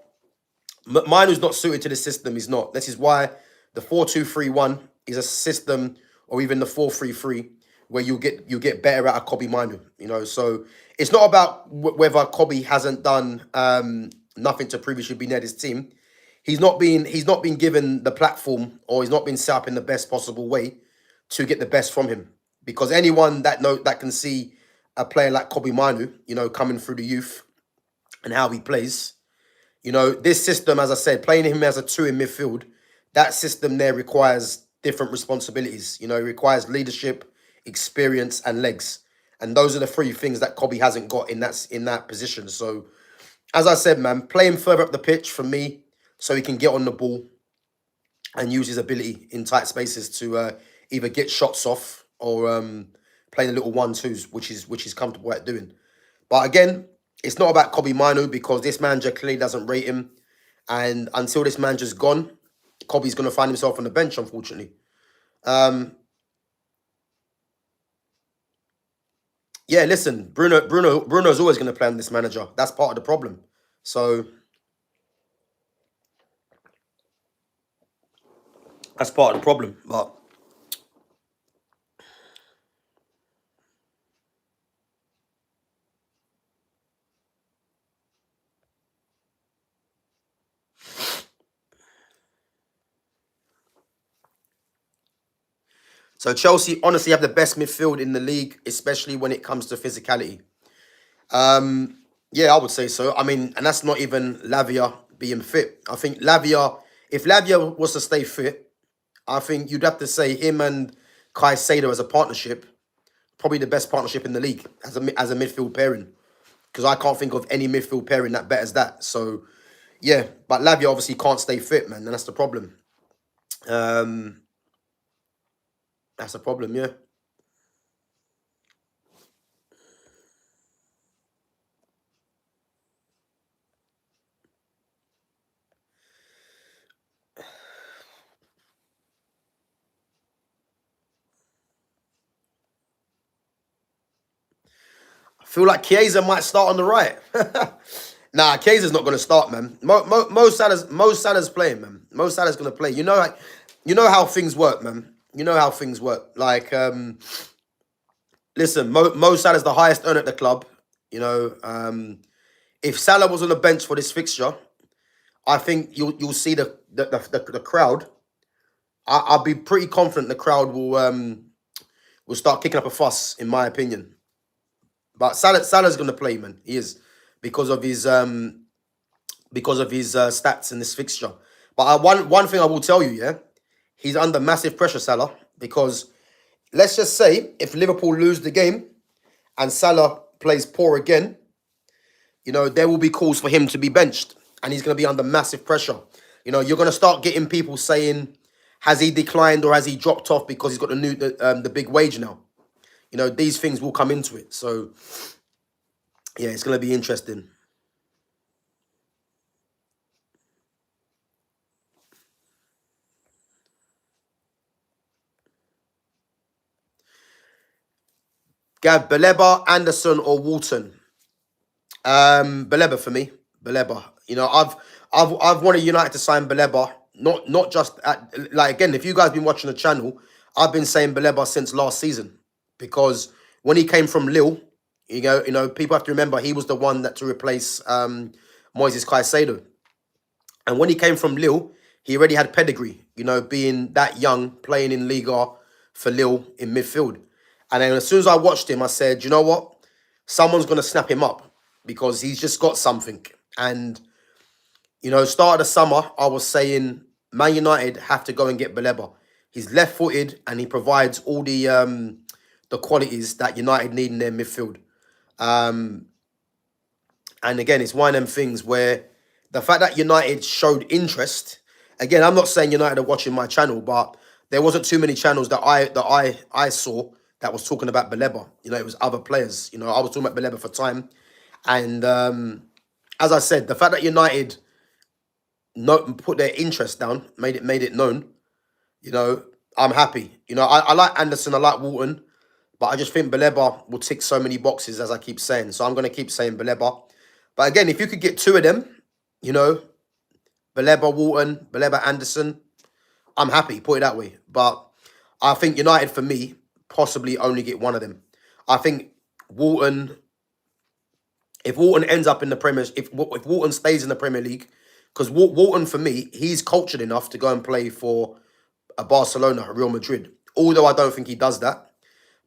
suited to the system. He's not. This is why the 4-2-3-1 is a system, or even the 4-3-3, where you get better out of Kobe Manu. So it's not about whether Kobe hasn't done nothing to prove he should be near this team. He's not been given the platform, or he's not been set up in the best possible way to get the best from him. Because anyone that can see a player like Kobe Manu, coming through the youth and how he plays, this system, as I said, playing him as a 2 in midfield, that system there requires different responsibilities. It requires leadership, experience, and legs. And those are the 3 things that Kobe hasn't got in that position. So, as I said, man, play him further up the pitch for me, so he can get on the ball and use his ability in tight spaces to either get shots off or play the little 1-2s, which he's comfortable at doing. But again, it's not about Kobe Manu, because this manager clearly doesn't rate him. And until this manager's gone, Kobe's going to find himself on the bench, unfortunately. Yeah, listen, Bruno's always going to play on this manager. That's part of the problem. So that's part of the problem. But so Chelsea honestly have the best midfield in the league, especially when it comes to physicality. Yeah, I would say so. I mean, and that's not even Lavia, being fit. I think Lavia, if Lavia was to stay fit, I think you'd have to say him and Caicedo as a partnership, probably the best partnership in the league as a midfield pairing. Because I can't think of any midfield pairing that betters that. So, yeah, but Lavia obviously can't stay fit, man, and that's the problem. Um, that's a problem, yeah. I feel like Chiesa might start on the right. Nah, Chiesa's not going to start, man. Mo Salah's playing, man. Mo Salah's going to play. You know how things work, man. You know how things work. Like, listen, Mo Salah's the highest earner at the club. You know, if Salah was on the bench for this fixture, I think you'll see the crowd. I'll be pretty confident the crowd will start kicking up a fuss, in my opinion. But Salah's going to play, man. He is because of his stats in this fixture. But one thing I will tell you, yeah, he's under massive pressure, Salah, because let's just say if Liverpool lose the game and Salah plays poor again, you know, there will be calls for him to be benched, and he's going to be under massive pressure. You know, you're going to start getting people saying, has he declined or has he dropped off because he's got the big wage now? You know, these things will come into it. So, yeah, it's going to be interesting. Gav, Baleba, Anderson, or Walton? Baleba for me. Baleba. You know, I've wanted United to sign Baleba. Not just like, again, if you guys been watching the channel, I've been saying Baleba since last season, because when he came from Lille, you know, people have to remember he was the one that to replace Moises Caicedo. And when he came from Lille, he already had pedigree, you know, being that young, playing in Liga for Lille in midfield. And then as soon as I watched him, I said, you know what? Someone's going to snap him up because he's just got something. And, you know, start of the summer, I was saying Man United have to go and get Baleba. He's left-footed and he provides all the qualities that United need in their midfield. And again, it's one of them things where the fact that United showed interest. Again, I'm not saying United are watching my channel, but there wasn't too many channels that I saw that was talking about Baleba. You know, it was other players. You know, I was talking about Baleba for time. And as I said, the fact that United put their interest down, made it known, you know, I'm happy. You know, I like Anderson, I like Walton, but I just think Baleba will tick so many boxes, as I keep saying. So I'm going to keep saying Baleba. But again, if you could get two of them, you know, Baleba, Walton, Baleba, Anderson, I'm happy, put it that way. But I think United, for me, possibly only get one of them. I think Walton, if Walton ends up in the Premier, if Walton stays in the Premier League, because Walton, for me, he's cultured enough to go and play for a Barcelona, a Real Madrid. Although I don't think he does that.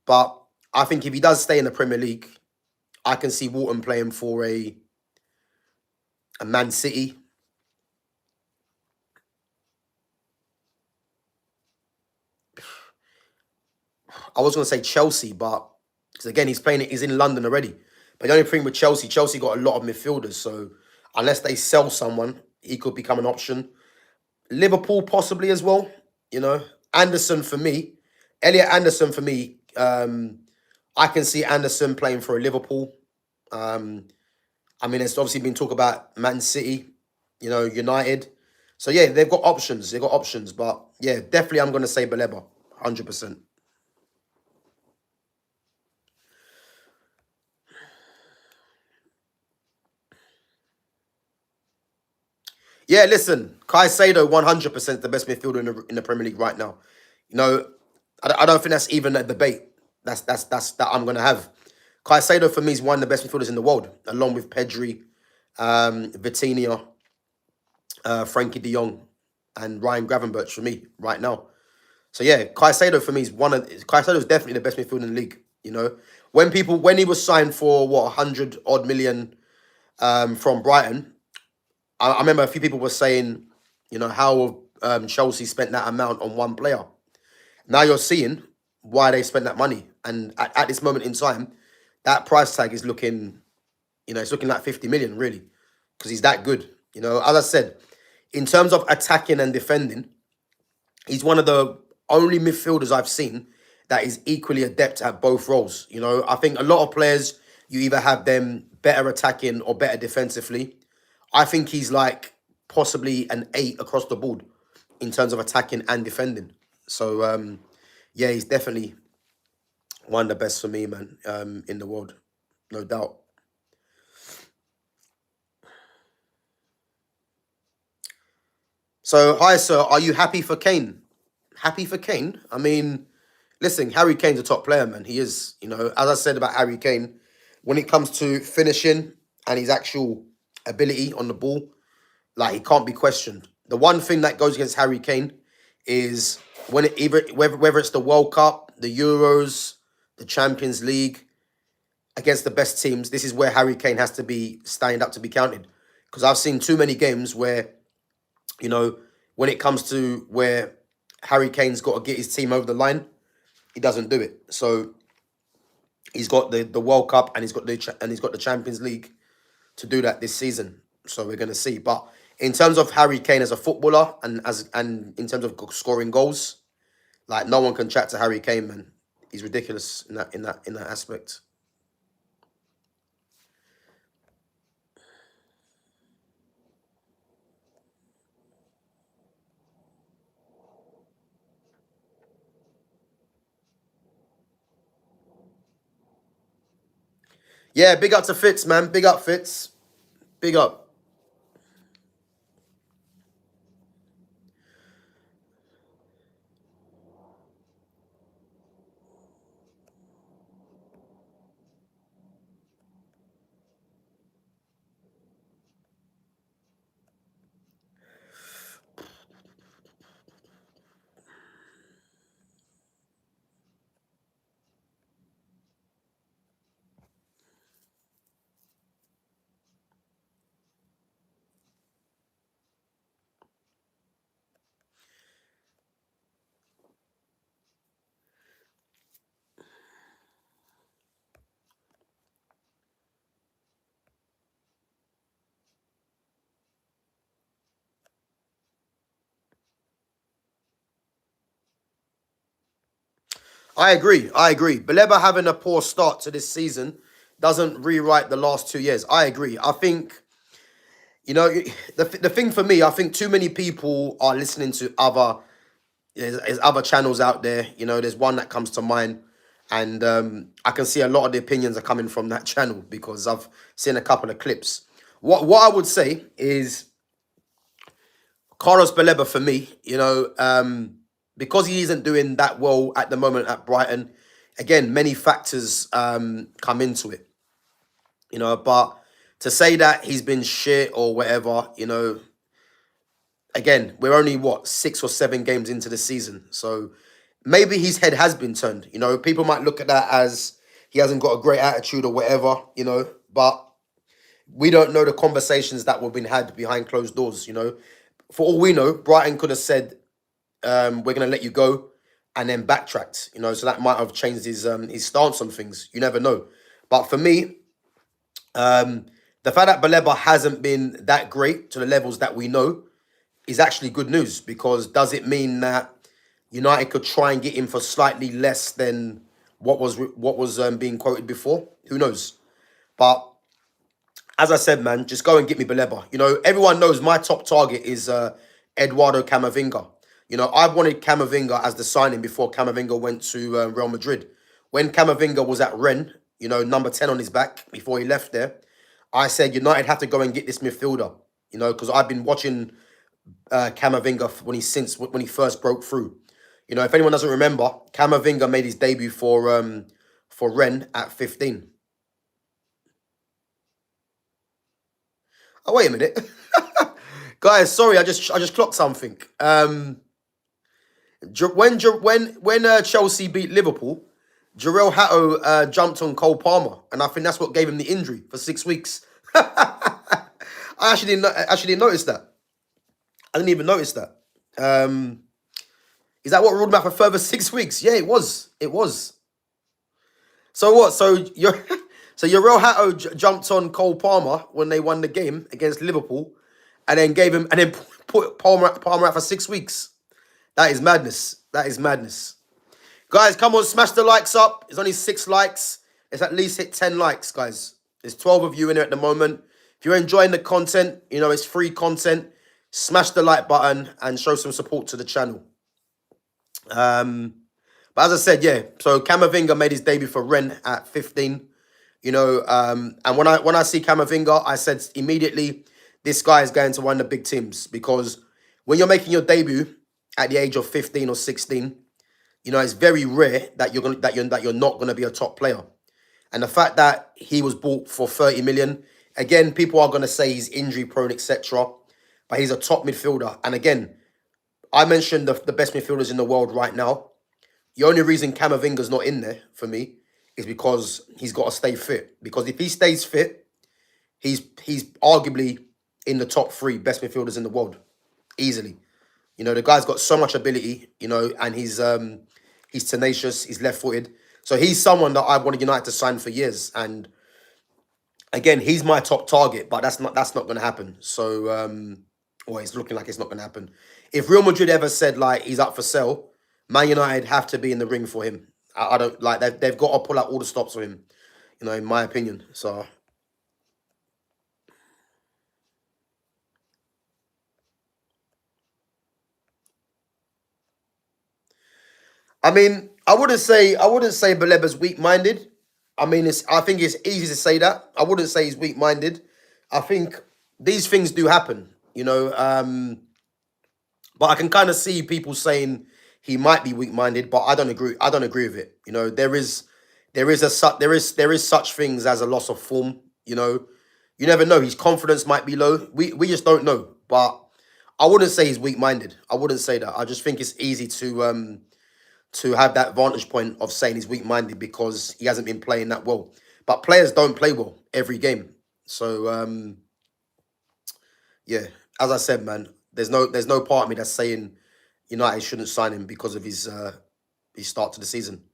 But I think if he does stay in the Premier League, I can see Walton playing for a Man City. I was going to say Chelsea, but because again, he's in London already. But the only thing with Chelsea got a lot of midfielders. So unless they sell someone, he could become an option. Liverpool possibly as well. You know, Anderson for me, Elliot Anderson for me. I can see Anderson playing for a Liverpool. I mean, it's obviously been talk about Man City, you know, United. So yeah, they've got options. They've got options. But yeah, definitely I'm going to say Baleba, 100%. Yeah, listen, Caicedo 100% the best midfielder in the Premier League right now. You know, I don't think that's even a debate. That's that I'm gonna have. Caicedo for me is one of the best midfielders in the world, along with Pedri, Vitinha, Frankie De Jong, and Ryan Gravenberch for me right now. So yeah, Caicedo for me is Caicedo is definitely the best midfielder in the league. You know, when he was signed for what 100 odd million from Brighton, I remember a few people were saying, how Chelsea spent that amount on one player. Now you're seeing why they spent that money. And at this moment in time, that price tag is looking, it's looking like 50 million, really, because he's that good. As I said, in terms of attacking and defending, he's one of the only midfielders I've seen that is equally adept at both roles. I think a lot of players, you either have them better attacking or better defensively. I think he's like possibly an 8 across the board in terms of attacking and defending. So, yeah, he's definitely one of the best for me, man, in the world. No doubt. So, hi, sir. Are you happy for Kane? Happy for Kane? I mean, listen, Harry Kane's a top player, man. He is, as I said about Harry Kane, when it comes to finishing and his actual ability on the ball, like, he can't be questioned. The one thing that goes against Harry Kane is when whether it's the World Cup, the Euros, the Champions League, against the best teams, this is where Harry Kane has to be standing up to be counted. Because I've seen too many games where, when it comes to where Harry Kane's got to get his team over the line, he doesn't do it. So he's got the World Cup and he's got the Champions League to do that this season. So we're gonna see. But in terms of Harry Kane as a footballer and in terms of scoring goals, like, no one can chat to Harry Kane, man. He's ridiculous in that aspect. Yeah, big up to Fitz, man. Big up, Fitz. Big up. I agree. I agree. Baleba having a poor start to this season doesn't rewrite the last 2 years. I agree. I think, the thing for me, I think too many people are listening to there's other channels out there. There's one that comes to mind, and I can see a lot of the opinions are coming from that channel because I've seen a couple of clips. What I would say is Carlos Baleba for me, because he isn't doing that well at the moment at Brighton. Again, many factors come into it, but to say that he's been shit or whatever, again, we're only, 6 or 7 games into the season. So maybe his head has been turned. People might look at that as he hasn't got a great attitude or whatever, but we don't know the conversations that were being had behind closed doors, For all we know, Brighton could have said, we're going to let you go, and then backtracked, so that might have changed his stance on things. You never know. But for me, the fact that Baleba hasn't been that great to the levels that we know is actually good news, because does it mean that United could try and get him for slightly less than what was being quoted before? Who knows? But as I said, man, just go and get me Baleba. Everyone knows my top target is Eduardo Camavinga. I wanted Camavinga as the signing before Camavinga went to Real Madrid. When Camavinga was at Rennes, number 10 on his back before he left there, I said United have to go and get this midfielder, because I've been watching Camavinga when he first broke through. If anyone doesn't remember, Camavinga made his debut for Rennes at 15. Oh, wait a minute. Guys, sorry, I just clocked something. When Chelsea beat Liverpool, Jarrell Hatto jumped on Cole Palmer, and I think that's what gave him the injury for 6 weeks. I I actually didn't notice that. I didn't even notice that. Um, is that what ruled him out for further 6 weeks? Yeah, it was. It was. So what? So your so your Real Hatto jumped on Cole Palmer when they won the game against Liverpool, and then gave him and then put Palmer out for 6 weeks. That is madness. That is madness. Guys, come on, smash the likes up. It's only 6 likes. It's at least hit 10 likes, guys. There's 12 of you in here at the moment. If you're enjoying the content, you know, it's free content. Smash the like button and show some support to the channel. But as I said, yeah, so Camavinga made his debut for Rennes at 15. You know, and when I see Camavinga, I said immediately, this guy is going to one of the big teams, because when you're making your debut at the age of 15 or 16, you know, it's very rare that you're not gonna be a top player. And the fact that he was bought for 30 million, again, people are gonna say he's injury prone, etc. But he's a top midfielder. And again, I mentioned the best midfielders in the world right now. The only reason Camavinga's not in there for me is because he's got to stay fit. Because if he stays fit, he's arguably in the top 3 best midfielders in the world, easily. You know, the guy's got so much ability, you know, and he's tenacious, he's left-footed. So he's someone that I've wanted United to sign for years. And again, he's my top target, but that's not going to happen. So, well, it's looking like it's not going to happen. If Real Madrid ever said, like, he's up for sale, Man United have to be in the ring for him. I don't, like, they've got to pull out all the stops for him, you know, in my opinion. So, I mean, I wouldn't say Baleba's weak-minded. I mean, I think it's easy to say that. I wouldn't say he's weak-minded. I think these things do happen, you know. But I can kind of see people saying he might be weak-minded, but I don't agree. I don't agree with it. You know, there is such things as a loss of form. You know, you never know. His confidence might be low. We just don't know. But I wouldn't say he's weak-minded. I wouldn't say that. I just think it's easy to have that vantage point of saying he's weak-minded because he hasn't been playing that well. But players don't play well every game. So yeah, as I said, man, there's no part of me that's saying United shouldn't sign him because of his start to the season.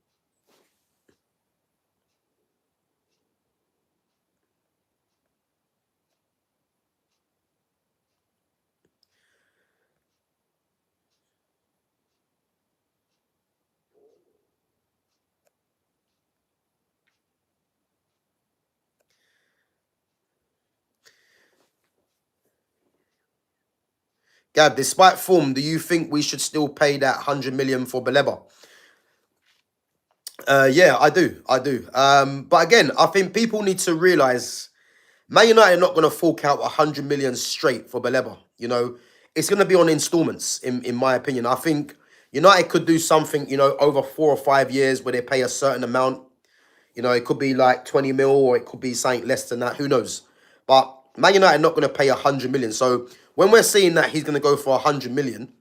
Gab, despite form, do you think we should still pay that 100 million for Baleba? Yeah, I do. I do. But again, I think people need to realise Man United are not going to fork out 100 million straight for Baleba. You know, it's going to be on installments, in my opinion. I think United could do something, you know, over 4 or 5 years where they pay a certain amount. You know, it could be like 20 mil or it could be something less than that. Who knows? But Man United are not going to pay 100 million. So when we're seeing that he's going to go for 100 million,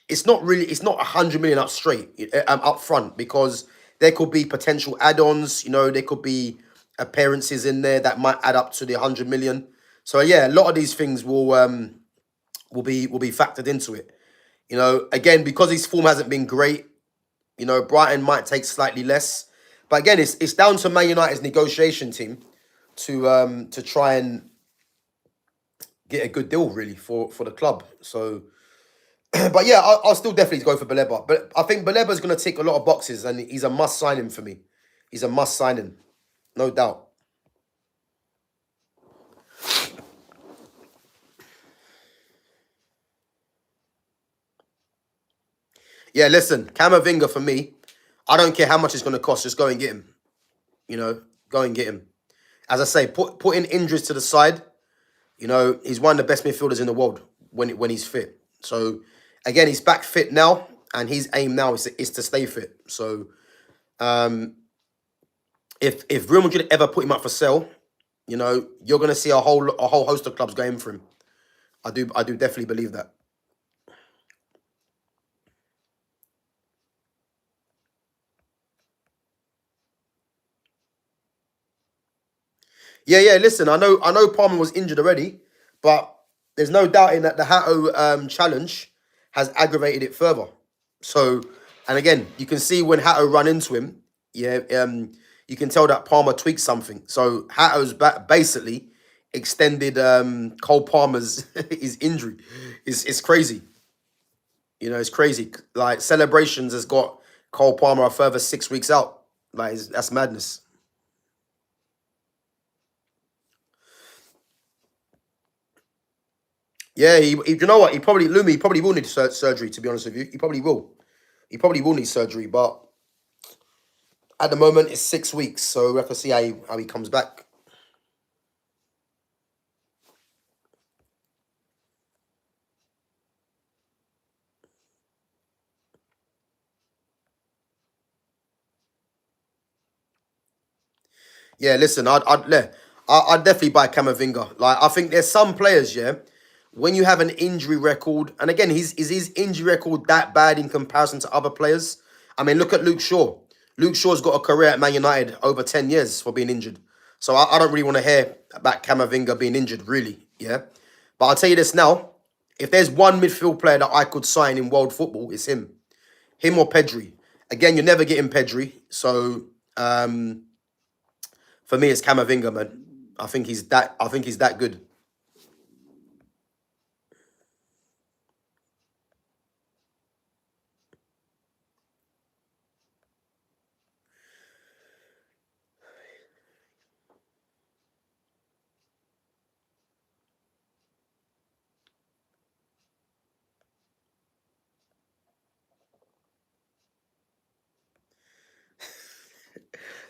it's not 100 million up straight, up front, because there could be potential add-ons. You know, there could be appearances in there that might add up to the 100 million. So yeah, a lot of these things will be factored into it. You know, again, because his form hasn't been great, you know, Brighton might take slightly less. But again, it's down to Man United's negotiation team to try and get a good deal really for the club. So but yeah, I'll still definitely go for Baleba. But I think Baleba's going to tick a lot of boxes, and he's a must signing for me. He's a must signing, no doubt. Yeah, listen, Camavinga for me, I don't care how much it's going to cost. Just go and get him. You know, go and get him. As I say, putting injuries to the side, you know, he's one of the best midfielders in the world when he's fit. So again, he's back fit now, and his aim now is to stay fit. So if Real Madrid ever put him up for sale, you know, you're gonna see a whole host of clubs going for him. I do definitely believe that. Yeah, yeah. Listen, I know Palmer was injured already, But there's no doubting that the Hatto challenge has aggravated it further. So, and again, you can see when Hatto run into him, yeah, you can tell that Palmer tweaked something. So Hatto's basically extended Cole Palmer's his injury. It's crazy. You know, it's crazy. Like celebrations has got Cole Palmer a further 6 weeks out. Like that's madness. Yeah, you know what? He probably will need surgery. To be honest with you, he probably will. He probably will need surgery, but at the moment it's 6 weeks, so we have to see how he comes back. Yeah, listen, I'd definitely buy Camavinga. Like, I think there's some players, yeah, when you have an injury record, and again, is his injury record that bad in comparison to other players? I mean, look at Luke Shaw. Luke Shaw's got a career at Man United over 10 years for being injured. So I don't really want to hear about Camavinga being injured, really, yeah? But I'll tell you this now, if there's one midfield player that I could sign in world football, it's him. Him or Pedri. Again, you're never getting Pedri, so for me, it's Camavinga, man. I think he's that. I think he's that good.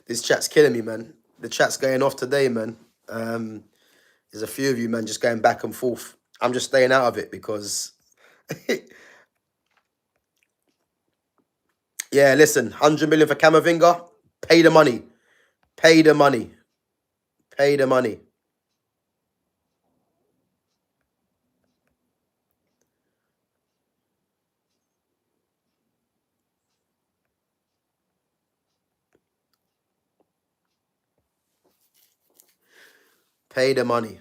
This chat's killing me, man. The chat's going off today, man. There's a few of you, man, just going back and forth. I'm just staying out of it because, yeah, listen, 100 million for Camavinga. Pay the money. Pay the money. Pay the money. Pay the money.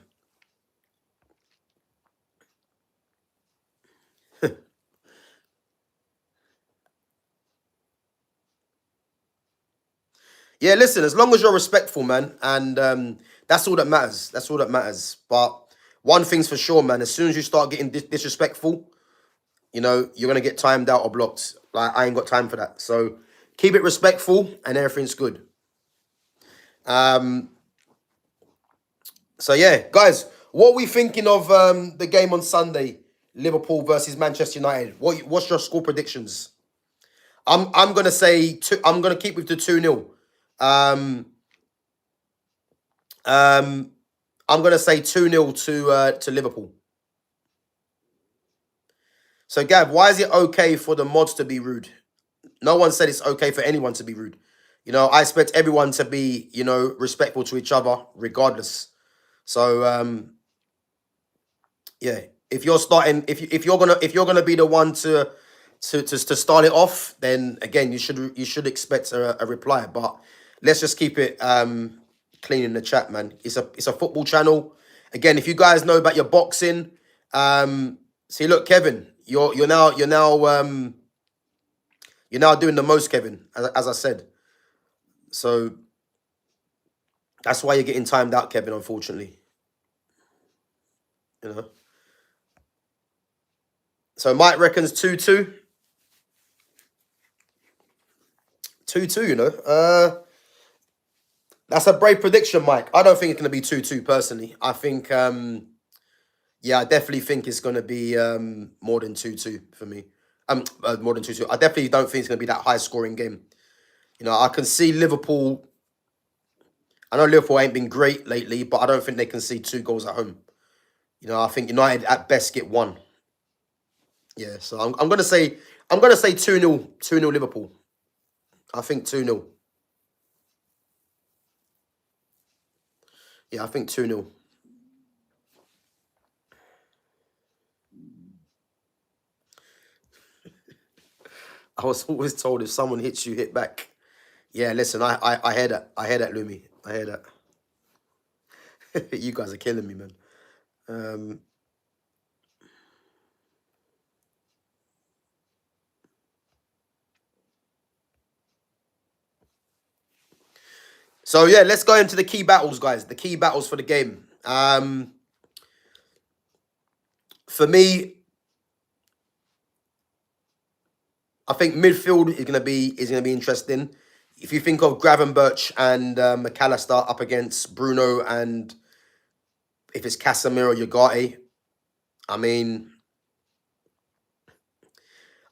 Yeah, listen, as long as you're respectful, man, and that's all that matters. That's all that matters. But one thing's for sure, man, as soon as you start getting disrespectful, you know, you're going to get timed out or blocked. Like, I ain't got time for that. So keep it respectful and everything's good. Um, so, yeah, guys, what are we thinking of the game on Sunday? Liverpool versus Manchester United. What's your score predictions? I'm gonna say two. I'm gonna keep with the 2-0. Um, um, I'm gonna say 2-0 to Liverpool. So Gav, why is it okay for the mods to be rude? No one said it's okay for anyone to be rude. You know, I expect everyone to be, you know, respectful to each other, regardless. So yeah, if you're starting, if you're gonna be the one to start it off, then again you should expect a reply. But let's just keep it clean in the chat, man. It's a football channel. Again, if you guys know about your boxing, see, look, Kevin, you're now doing the most, Kevin, as I said. So that's why you're getting timed out, Kevin. Unfortunately, you know. So Mike reckons 2-2. 2-2, you know. That's a brave prediction, Mike. I don't think it's going to be 2-2 personally. I think, yeah, I definitely think it's going to be more than 2-2 for me. More than 2-2. I definitely don't think it's going to be that high scoring game. You know, I can see Liverpool. I know Liverpool ain't been great lately, but I don't think they can see 2 goals at home. You know, I think United at best get 1. Yeah, so I'm gonna say 2-0 2-0 Liverpool. I think 2-0. Yeah, I think 2-0. I was always told if someone hits you, hit back. Yeah, listen, I hear that. I hear that, Lumi. I hear that. You guys are killing me, man. Um, so yeah, let's go into the key battles, guys. The key battles for the game. For me, I think midfield is gonna be interesting. If you think of Gravenberch and McAllister up against Bruno, and if it's Casemiro, Ugarte, I mean,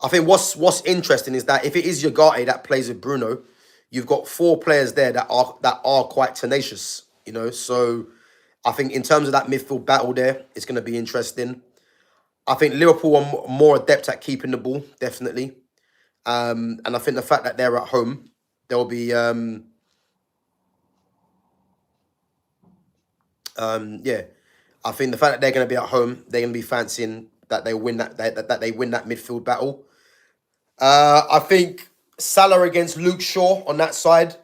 I think what's interesting is that if it is Ugarte that plays with Bruno, you've got four players there that are quite tenacious. So I think in terms of that midfield battle there, it's going to be interesting. I think Liverpool are more adept at keeping the ball, definitely. And I think the fact that they're at home, they'll be yeah. I think the fact that they're going to be at home, they're going to be fancying that they win that they win that midfield battle. I think Salah against Luke Shaw on that side.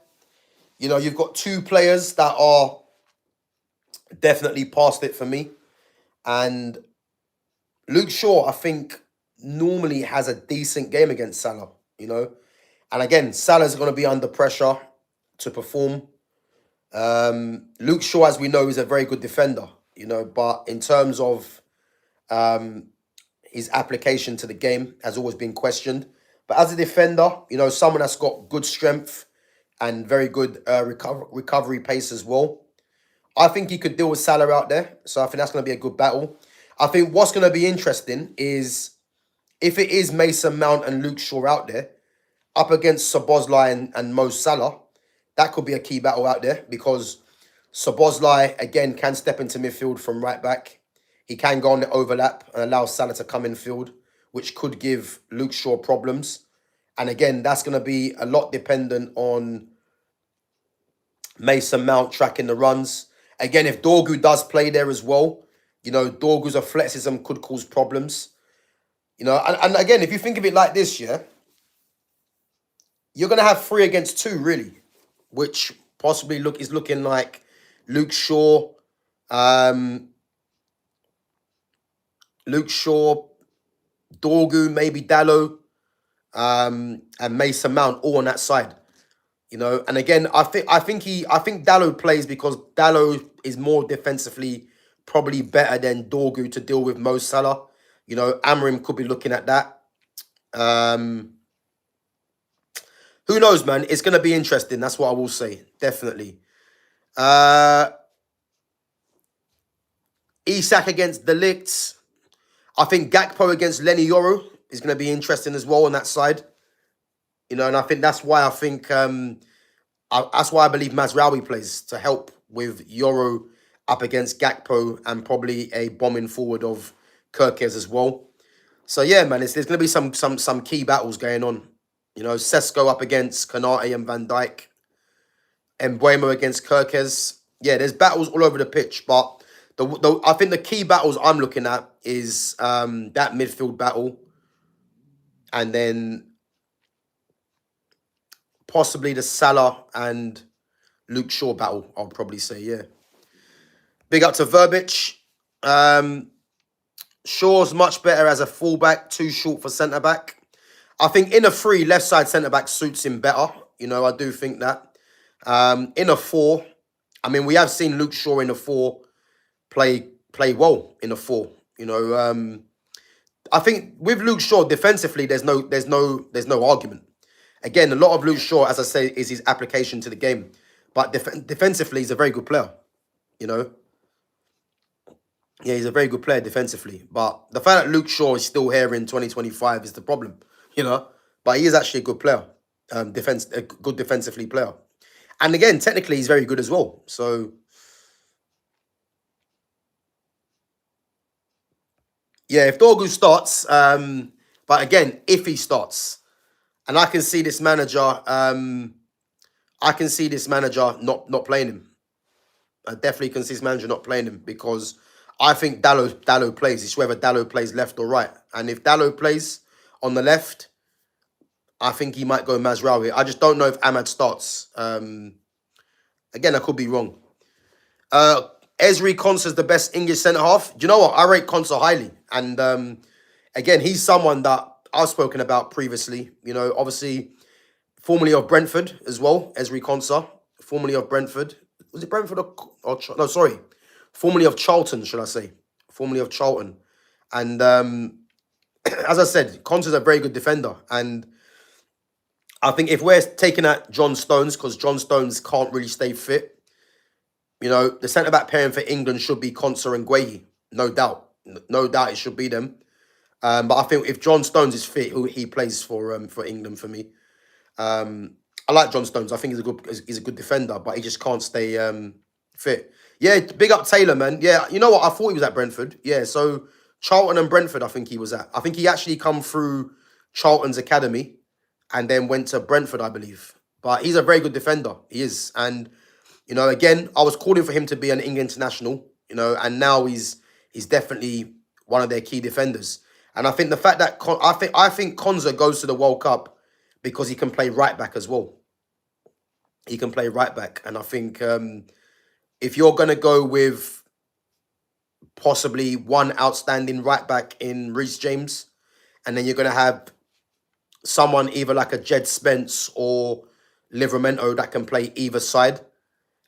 You've got two players that are definitely past it for me. And Luke Shaw, I think, normally has a decent game against Salah. And again, Salah's going to be under pressure to perform. Luke Shaw, as we know, is a very good defender, but in terms of his application to the game has always been questioned. But as a defender, someone that's got good strength and very good recovery pace as well. I think he could deal with Salah out there. So I think that's going to be a good battle. I think what's going to be interesting is if it is Mason Mount and Luke Shaw out there, up against Szoboszlai and Mo Salah, that could be a key battle out there because Szoboszlai, again, can step into midfield from right back. He can go on the overlap and allow Salah to come in field, which could give Luke Shaw problems. And again, that's going to be a lot dependent on Mason Mount tracking the runs. Again, if Dorgu does play there as well, Dorgu's athleticism could cause problems. And again, if you think of it like this, yeah, you're going to have 3 against 2, really, which possibly is looking like Luke Shaw, Dorgu, maybe Dallo, and Mason Mount all on that side. And again, I think Dallo plays because Dallo is more defensively probably better than Dorgu to deal with Mo Salah. Amorim could be looking at that. Who knows, man? It's going to be interesting. That's what I will say. Definitely. Isak against De Ligt. I think Gakpo against Lenny Yoro is going to be interesting as well on that side. And I think that's why I believe Mazraoui plays to help with Yoro up against Gakpo and probably a bombing forward of Kirkes as well. So yeah, man, there's going to be some key battles going on. Sesko up against Konate and Van Dijk. Mbuemo against Kirkes. Yeah, there's battles all over the pitch, but I think the key battles I'm looking at is that midfield battle, and then possibly the Salah and Luke Shaw battle, I'll probably say, yeah. Big up to Verbic. Shaw's much better as a fullback, too short for centre-back. I think in a 3, left side centre-back suits him better. I do think that. In a 4, I mean, we have seen Luke Shaw in a 4 play well in a 4. I think with Luke Shaw defensively, there's no argument. Again, a lot of Luke Shaw, as I say, is his application to the game, but defensively, he's a very good player. Yeah, he's a very good player defensively. But the fact that Luke Shaw is still here in 2025 is the problem. But he is actually a good player, a good defensively player, and again, technically, he's very good as well. So. Yeah, if Dorgu starts, but again, if he starts, and I can see this manager, not playing him. I definitely can see this manager not playing him because I think Dallo plays. It's whether Dallo plays left or right, and if Dallo plays on the left, I think he might go Mazraoui. I just don't know if Ahmad starts. Again, I could be wrong. Ezri Konsa's the best English centre-half. Do you know what? I rate Konsa highly. And again, he's someone that I've spoken about previously. You know, obviously, formerly of Brentford as well, Ezri Konsa. Formerly of Brentford. Was it Brentford or no, sorry. Formerly of Charlton, should I say. Formerly of Charlton. And as I said, Konsa's a very good defender. And I think if we're taking at John Stones, because John Stones can't really stay fit, you know, the centre-back pairing for England should be Konsa and Guehi. No doubt. No doubt it should be them. But I think if John Stones is fit, he plays for England for me. I like John Stones. I think he's a good defender, but he just can't stay fit. Yeah, big up Taylor, man. Yeah, you know what? I thought he was at Brentford. Yeah, so Charlton and Brentford, I think he was at. I think he actually come through Charlton's academy and then went to Brentford, I believe. But he's a very good defender. He is. And, you know, again, I was calling for him to be an England international, you know, and now he's definitely one of their key defenders. And I think the fact that I think Konsa goes to the World Cup because he can play right back as well. He can play right back. And I think if you're going to go with possibly one outstanding right back in Reece James, and then you're going to have someone either like a Jed Spence or Livramento that can play either side,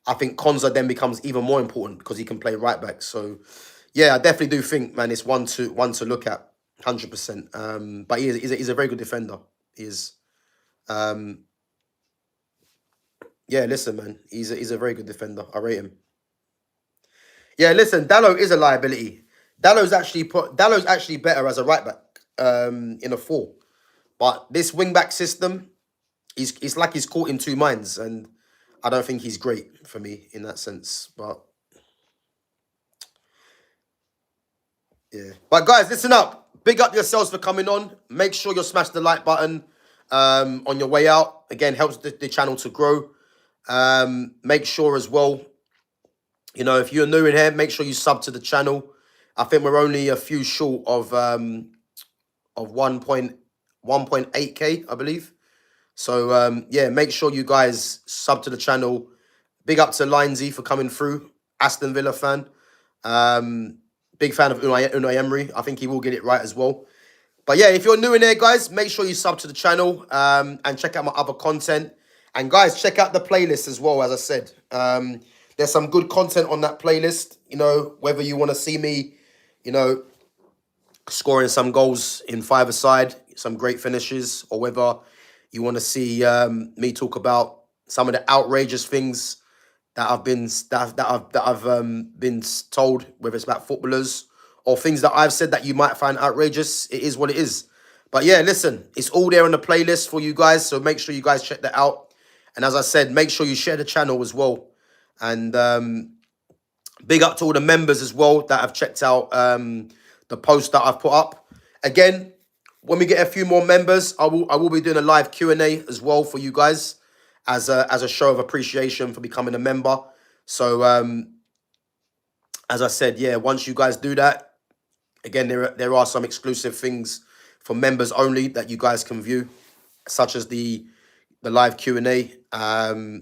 I think Konsa then becomes even more important because he can play right back. So, yeah, I definitely do think, man, it's one to look at, 100%. But he's a very good defender. He is. Yeah, listen, man, he's a very good defender. I rate him. Yeah, listen, Dallo is a liability. Dallo's actually better as a right back in a 4. But this wing back system, it's like he's caught in two minds, and I don't think he's great for me in that sense. But yeah. But guys, listen up. Big up yourselves for coming on. Make sure you smash the like button on your way out. Again, helps the channel to grow. Make sure as well, you know, if you're new in here, make sure you sub to the channel. I think we're only a few short of 1.8K, I believe. So, yeah, make sure you guys sub to the channel. Big up to Lindsay for coming through. Aston Villa fan. Big fan of Unai Emery. I think he will get it right as well. But yeah, if you're new in here, guys, make sure you sub to the channel and check out my other content. And guys, check out the playlist as well, as I said. There's some good content on that playlist. You know, whether you want to see me, you know, scoring some goals in five-a-side, some great finishes, or whether you want to see me talk about some of the outrageous things that I've been been told, whether it's about footballers or things that I've said that you might find outrageous. It is what it is. But yeah, listen, it's all there on the playlist for you guys, so make sure you guys check that out. And as I said, make sure you share the channel as well. And big up to all the members as well that have checked out the post that I've put up. Again, when we get a few more members, I will be doing a live Q&A as well for you guys as a show of appreciation for becoming a member. So as I said, yeah, once you guys do that, again, there are some exclusive things for members only that you guys can view, such as the live Q&A,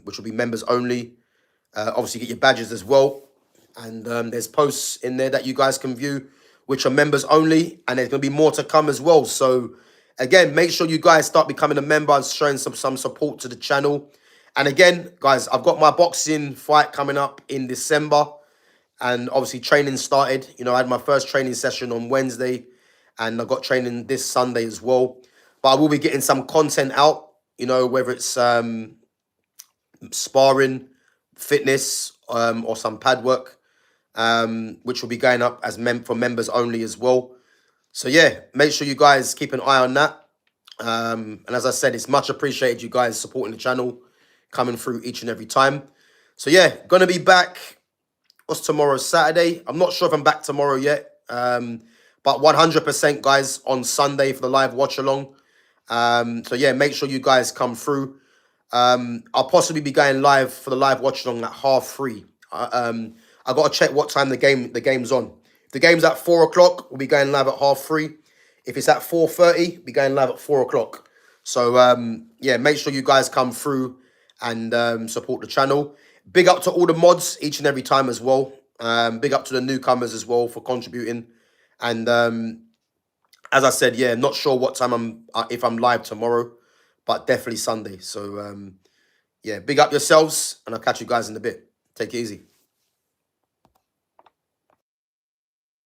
which will be members only. Obviously, get your badges as well. And there's posts in there that you guys can view, which are members only. And there's going to be more to come as well. So, again, make sure you guys start becoming a member and showing some support to the channel. And again, guys, I've got my boxing fight coming up in December. And obviously, training started. You know, I had my first training session on Wednesday. And I got training this Sunday as well. But I will be getting some content out, you know, whether it's sparring, fitness, or some pad work, which will be going up as for members only as well. So yeah, make sure you guys keep an eye on that. And as I said, it's much appreciated you guys supporting the channel, coming through each and every time. So yeah, gonna be back. What's tomorrow? Saturday. I'm not sure if I'm back tomorrow yet. But 100% guys on Sunday for the live watch along. So yeah, make sure you guys come through. I'll possibly be going live for the live watch along at 3:30. I got to check what time the game's on. If the game's at 4 o'clock, we'll be going live at 3:30. If it's at 4:30, we'll be going live at 4 o'clock. So yeah, make sure you guys come through and support the channel. Big up to all the mods each and every time as well. Big up to the newcomers as well for contributing. And as I said, yeah, not sure what time if I'm live tomorrow, but definitely Sunday. So yeah, big up yourselves, and I'll catch you guys in a bit. Take it easy.